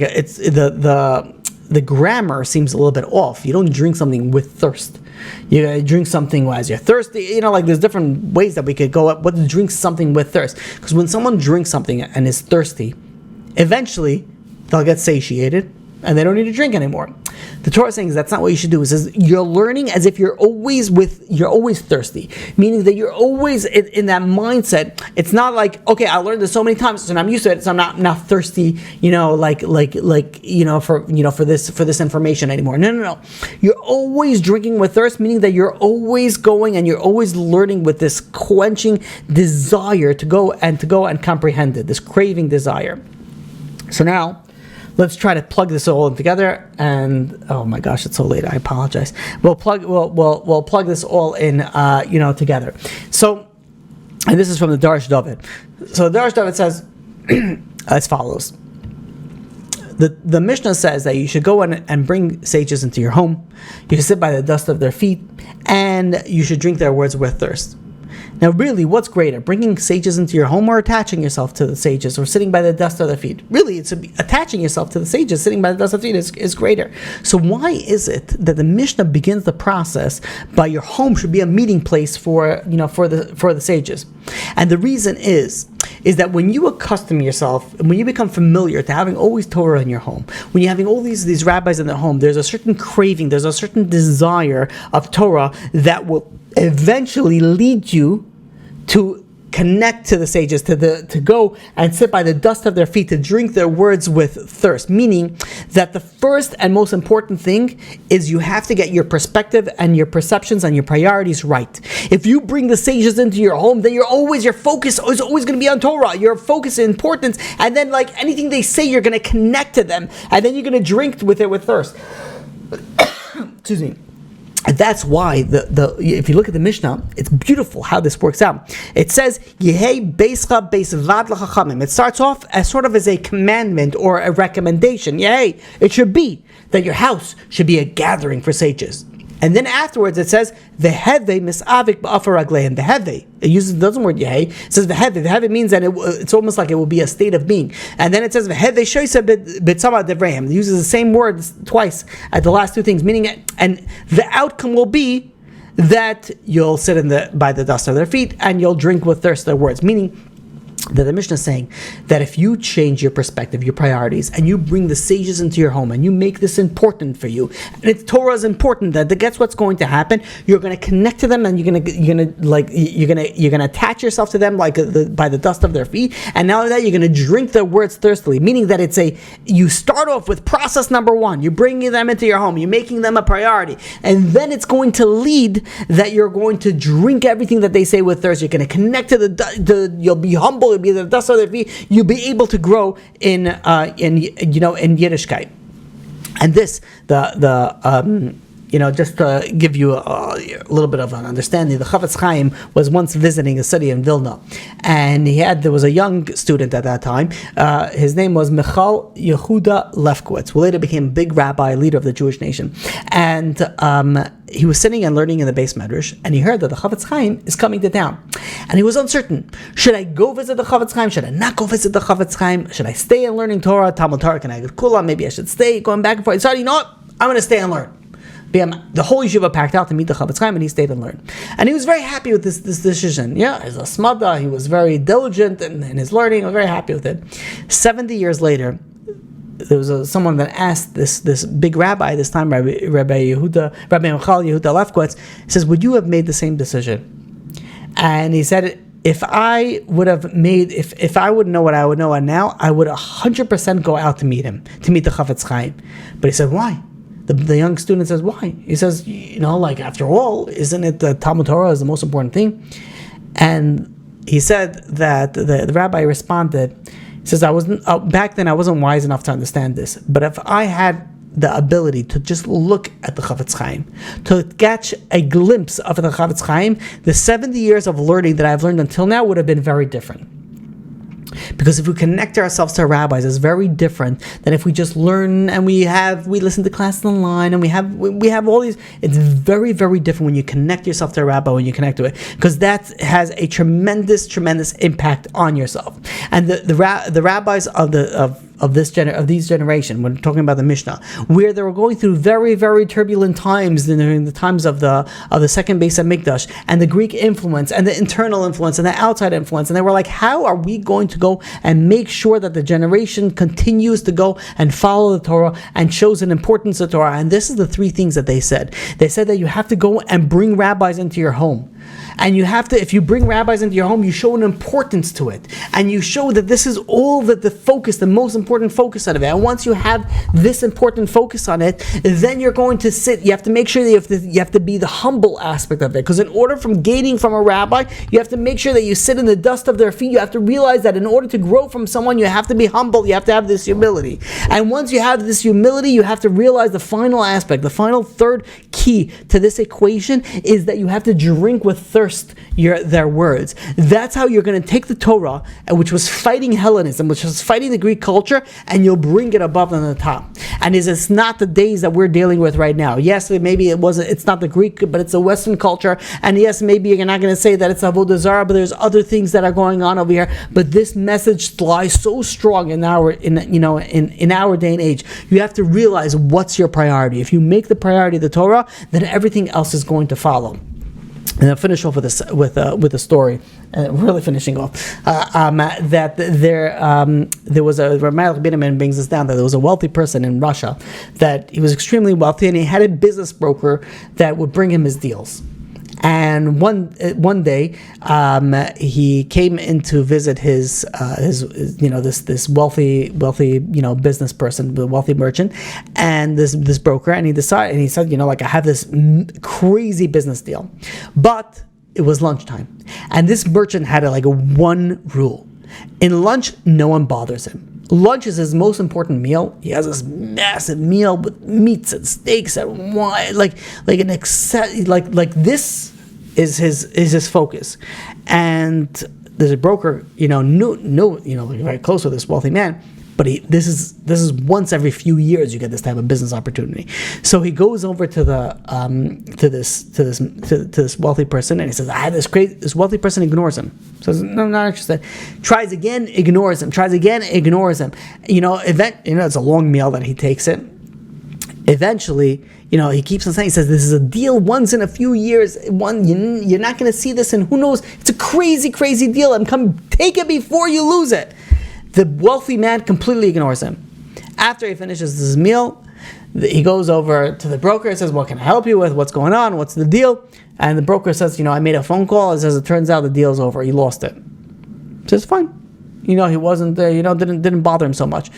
the grammar seems a little bit off. You don't drink something with thirst. You drink something as you're thirsty. Like there's different ways that we could go up. What to drink something with thirst? Because when someone drinks something and is thirsty, eventually they'll get satiated and they don't need to drink anymore. The Torah is saying that's not what you should do. It says you're learning as if you're always thirsty, meaning that you're always in that mindset. It's not like, okay, I learned this so many times, so I'm used to it, so I'm not thirsty, for this information anymore. No. You're always drinking with thirst, meaning that you're always going and you're always learning with this quenching desire to go and comprehend it, this craving desire. So now, let's try to plug this all in together. And oh my gosh, it's so late. I apologize. We'll plug this all in, together. So, and this is from the Darash David. So the Darash David says as follows. The Mishnah says that you should go and bring sages into your home. You should sit by the dust of their feet, and you should drink their words with thirst. Now, really, what's greater, bringing sages into your home or attaching yourself to the sages or sitting by the dust of their feet? Really, it's attaching yourself to the sages, sitting by the dust of their feet is greater. So why is it that the Mishnah begins the process by your home should be a meeting place for the sages? And the reason is that when you accustom yourself, when you become familiar to having always Torah in your home, when you're having all these rabbis in their home, there's a certain craving, there's a certain desire of Torah that will eventually lead you to connect to the sages, to go and sit by the dust of their feet, to drink their words with thirst. Meaning that the first and most important thing is you have to get your perspective and your perceptions and your priorities right. If you bring the sages into your home, then your focus is always going to be on Torah. Your focus and importance, and then like anything they say, you're going to connect to them, and then you're going to drink with it with thirst. Excuse me. And that's why if you look at the Mishnah, it's beautiful how this works out. It says, Yehei beischa beisvad l'chachamim. It starts off as a commandment or a recommendation. Yehei, it should be that your house should be a gathering for sages. And then afterwards it says, Veheve misavik ba'afar ragleim. Veheve, it doesn't word Yehei, it says Veheve. Veheve means that it's almost like it will be a state of being. And then it says Veheve shoysa b'tzama devrehim. It uses the same words twice at the last two things, meaning, and the outcome will be that you'll sit by the dust of their feet and you'll drink with thirst their words. Meaning that the Mishnah is saying that if you change your perspective, your priorities, and you bring the sages into your home, and you make this important for you, and it's Torah is important, that guess what's going to happen? You're going to connect to them, and you're going to attach yourself to them by the dust of their feet, and now that you're going to drink their words thirstily, meaning that you start off with process number one. You're bringing them into your home, you're making them a priority, and then it's going to lead that you're going to drink everything that they say with thirst. You're going to connect to you'll be humble. You'll be the dust of their feet. You'll be able to grow in Yiddishkeit. And this, just to give you a little bit of an understanding, the Chafetz Chaim was once visiting a city in Vilna, and there was a young student at that time. His name was Michal Yehuda Lefkowitz, who later became a big rabbi, leader of the Jewish nation. And he was sitting and learning in the Beis Medrash, and he heard that the Chafetz Chaim is coming to town. And he was uncertain. Should I go visit the Chafetz Chaim? Should I not go visit the Chafetz Chaim? Should I stay and learning Torah, Talmud Torah, can I get Kula? Maybe I should stay, going back and forth. He decided, you know what? I'm going to stay and learn. The whole yeshiva packed out to meet the Chafetz Chaim, and he stayed and learned. And he was very happy with this decision. Yeah, as a smada, he was very diligent in his learning. I was very happy with it. 70 years later, there was someone that asked this big rabbi, this time Rabbi Michal Yehuda Lefkowitz, he says, would you have made the same decision? And he said, if I would know what I would know now, I would 100% go out to meet him, to meet the Chafetz Chaim. But he said, why? The young student says, why? He says, after all, isn't it the Talmud Torah is the most important thing? And he said that the rabbi responded, he says, back then I wasn't wise enough to understand this, but if I had the ability to just look at the Chafetz Chaim, to catch a glimpse of the Chafetz Chaim, the 70 years of learning that I've learned until now would have been very different. Because if we connect ourselves to our rabbis, it's very different than if we just learn and we listen to classes online and we have all these. It's very, very different when you connect yourself to a rabbi, when you connect to it, because that has a tremendous impact on yourself. And the rabbis of of these generation, when talking about the Mishnah, where they were going through very, very turbulent times during the times of the second Beis Hamikdash, and the Greek influence, and the internal influence, and the outside influence, and they were like, how are we going to go and make sure that the generation continues to go and follow the Torah and shows an importance of Torah? And this is the three things that they said. They said that you have to go and bring rabbis into your home. And you have to, if you bring rabbis into your home, you show an importance to it. And you show that this is all that the focus, the most important focus out of it. And once you have this important focus on it, then you're going to sit. You have to make sure that you have to be the humble aspect of it. Because in order from gaining from a rabbi, you have to make sure that you sit in the dust of their feet. You have to realize that in order to grow from someone, you have to be humble. You have to have this humility. And once you have this humility, you have to realize the final aspect, the final third key to this equation is that you have to drink with thirst their words. That's how you're going to take the Torah, which was fighting Hellenism, which was fighting the Greek culture, and you'll bring it above and the top. And it's not the days that we're dealing with right now. Yes, maybe it's not the Greek, but it's a Western culture. And yes, maybe you're not going to say that it's Avodah Zarah, but there's other things that are going on over here. But this message lies so strong in our day and age. You have to realize what's your priority. If you make the priority the Torah, then everything else is going to follow. And I'll finish off with a story. Really finishing off that there was a Ramal Binyamin brings us down that there was a wealthy person in Russia that he was extremely wealthy, and he had a business broker that would bring him his deals. And one day, he came in to visit his this wealthy business person, the wealthy merchant, and this broker, and he said, I have this crazy business deal, but it was lunchtime, and this merchant had a one rule: in lunch, no one bothers him. Lunch is his most important meal. He has this massive meal with meats and steaks and wine, this is his focus. And there's a broker, very close with this wealthy man. But this is once every few years you get this type of business opportunity. So he goes over to this wealthy person, and he says, "I had this crazy." This wealthy person ignores him. Says, "No, I'm not interested." Tries again, ignores him. Tries again, ignores him. It's a long meal that he takes it. Eventually, he keeps on saying, he says, "This is a deal once in a few years. You're not going to see this, and who knows? It's a crazy, crazy deal. Take it before you lose it." The wealthy man completely ignores him. After he finishes his meal, he goes over to the broker and says, "What can I help you with? What's going on? What's the deal?" And the broker says, "I made a phone call." It says, "It turns out the deal's over. He lost it." He says, "Fine." He wasn't there, didn't bother him so much.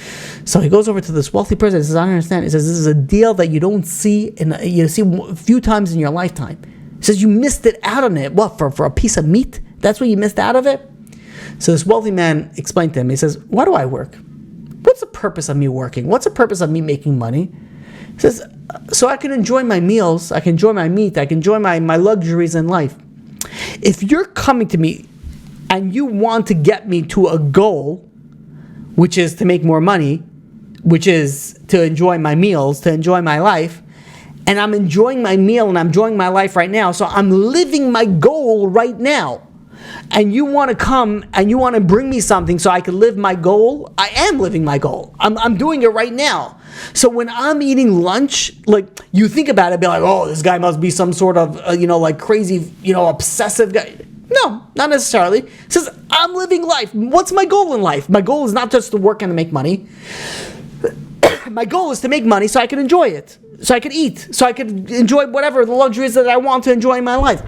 So he goes over to this wealthy person and says, "I don't understand." He says, "This is a deal that you don't see, you see a few times in your lifetime." He says, "You missed it out on it. What, for a piece of meat? That's what you missed out of it?" So this wealthy man explained to him, he says, "Why do I work? What's the purpose of me working? What's the purpose of me making money?" He says, "So I can enjoy my meals, I can enjoy my meat, I can enjoy my luxuries in life. If you're coming to me and you want to get me to a goal, which is to make more money, which is to enjoy my meals, to enjoy my life, and I'm enjoying my meal and I'm enjoying my life right now, so I'm living my goal right now. And you want to come and you want to bring me something so I can live my goal, I am living my goal. I'm doing it right now. So when I'm eating lunch, you think about it, be like, oh, this guy must be some sort of, crazy, obsessive guy. No, not necessarily. He says, I'm living life. What's my goal in life? My goal is not just to work and to make money. My goal is to make money so I can enjoy it, so I can eat, so I can enjoy whatever the luxuries that I want to enjoy in my life.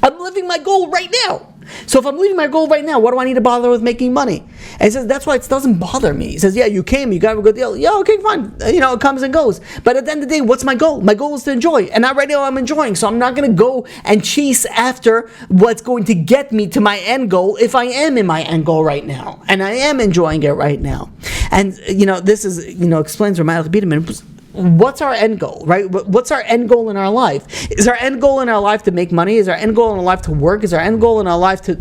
I'm living my goal right now. So if I'm living my goal right now, what do I need to bother with making money?" And he says, "That's why it doesn't bother me." He says, "Yeah, you came, you got a good deal. Yeah, okay, fine. It comes and goes. But at the end of the day, what's my goal? My goal is to enjoy. And not right now I'm enjoying. So I'm not going to go and chase after what's going to get me to my end goal if I am in my end goal right now. And I am enjoying it right now." And, this is, explains Ramal Binyamin. what's our end goal, right? What's our end goal in our life? Is our end goal in our life to make money? Is our end goal in our life to work? Is our end goal in our life to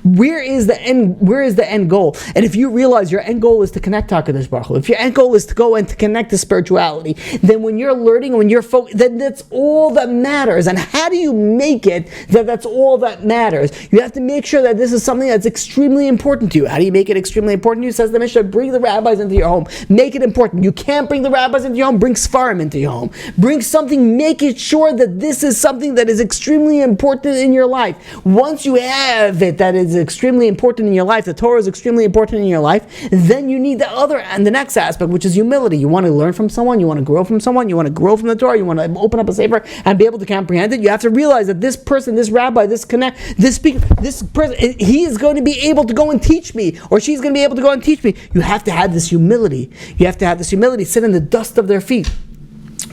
where is the end goal? And if you realize your end goal is to connect to HaKadosh Baruch Hu, if your end goal is to go and to connect to spirituality, then when you're learning, when you're focused, then that's all that matters. And how do you make it that that's all that matters? You have to make sure that this is something that's extremely important to you. How do you make it extremely important to you? Says the Mishnah, bring the rabbis into your home. Make it important. You can't bring the rabbis into your home, bring Sfarim into your home. Bring something, make it sure that this is something that is extremely important in your life. Once you have it, that is extremely important in your life, the Torah is extremely important in your life, then you need the other and the next aspect, which is humility. You want to learn from someone, you want to grow from someone, you want to grow from the Torah, you want to open up a sefer and be able to comprehend it. You have to realize that this person, this rabbi, this speaker, this person, he is going to be able to go and teach me, or she's going to be able to go and teach me. You have to have this humility. You have to have this humility. Sit in the dust of their feet.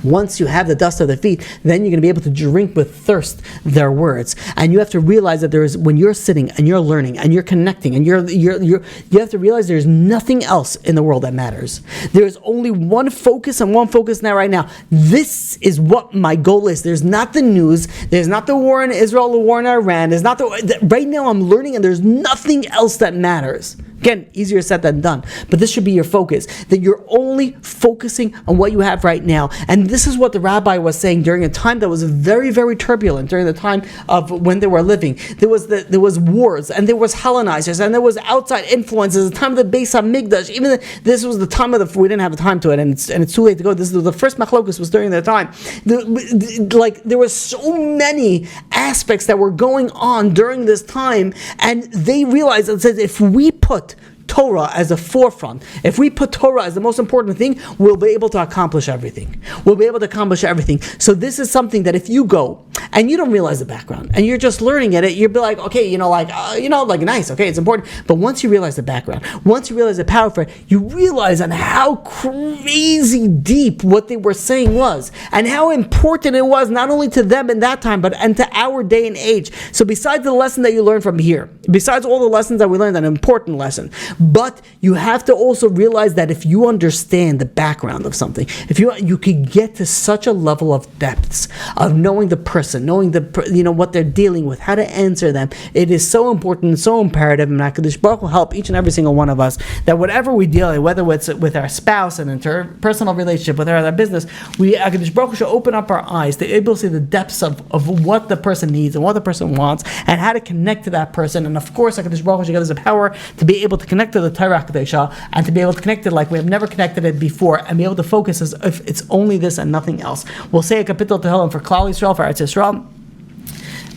Once you have the dust of their feet, then you're going to be able to drink with thirst their words. And you have to realize that when you're sitting and you're learning and you're connecting and you have to realize there's nothing else in the world that matters. There's only one focus and one focus now, right now. This is what my goal is. There's not the news. There's not the war in Israel, the war in Iran. There's not right now I'm learning and there's nothing else that matters. Again, easier said than done. But this should be your focus, that you're only focusing on what you have right now. And this is what the rabbi was saying during a time that was very, very turbulent, during the time of when they were living. There was wars, and there was Hellenizers, and there was outside influences. The time of the Beis HaMikdash, this was the time of we didn't have the time to it, and it's too late to go. This is the first machlokus was during that time. There were so many aspects that were going on during this time, and they realized and said, if we put Torah as a forefront, if we put Torah as the most important thing, we'll be able to accomplish everything. We'll be able to accomplish everything. So this is something that if you go and you don't realize the background and you're just learning at it, you'll be like, okay, nice, okay, it's important. But once you realize the background, once you realize the power for it, you realize on how crazy deep what they were saying was, and how important it was not only to them in that time, but and to our day and age. So besides the lesson that you learned from here, besides all the lessons that we learned, an important lesson. But you have to also realize that if you understand the background of something, if you could get to such a level of depths of knowing the person, knowing what they're dealing with, how to answer them. It is so important, so imperative, and HaKadosh Baruch will help each and every single one of us that whatever we deal with, whether it's with our spouse, an interpersonal relationship, with our business, HaKadosh Baruch should open up our eyes to be able to see the depths of what the person needs and what the person wants and how to connect to that person. And of course, HaKadosh Baruch should give us the power to be able to connect to the Torah HaKadosha and to be able to connect it like we have never connected it before and be able to focus as if it's only this and nothing else. We'll say a kapitel Tehillim for Klal Yisrael, for Eretz Yisrael,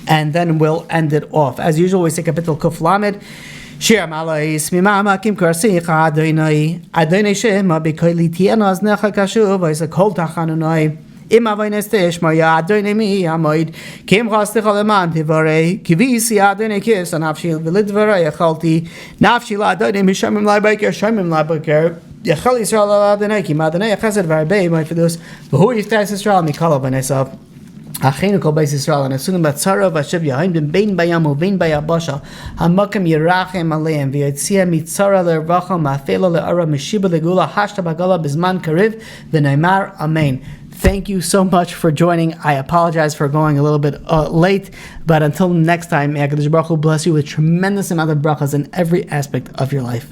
and then we'll end it off. As usual, we say kapitel Kuf Lamed. Shir Malais Mimama Kim Karsicha Adonai Adonai Shema B'Koili Tiena Aznecha Kashuv V'Isa Kol Tachanunai Im Avaynestesh Maya Adonai Mi Amoid Kim Chasticha Leman Tivarei Kivisi Adonai Kis Anafshil V'Lidvarei Achalti Nafshil Adonai Mishamim Laibaker Shamim Laibaker Yachal Yisrael Adonai Kim Adonai Chesed V'Arbei Moifidus V'Hu Yiftais Yisrael Mikala V'Nesav Achenu Kol Beis Yisrael and Asunim Batzara V'Shiv Yahaim Bein Bayam Uvein Bayabasha Hamakam Yerachem Aleim V'Yitzia Mitzara Le'Rvacha Ma'Afela Le'Ara Meshiba Le'Gula Hashta Bagala Bizman Kariv V'Neimar Amen. Thank you so much for joining. I apologize for going a little bit late, but until next time, may HaKadosh Baruch Hu bless you with tremendous amount of brachas in every aspect of your life.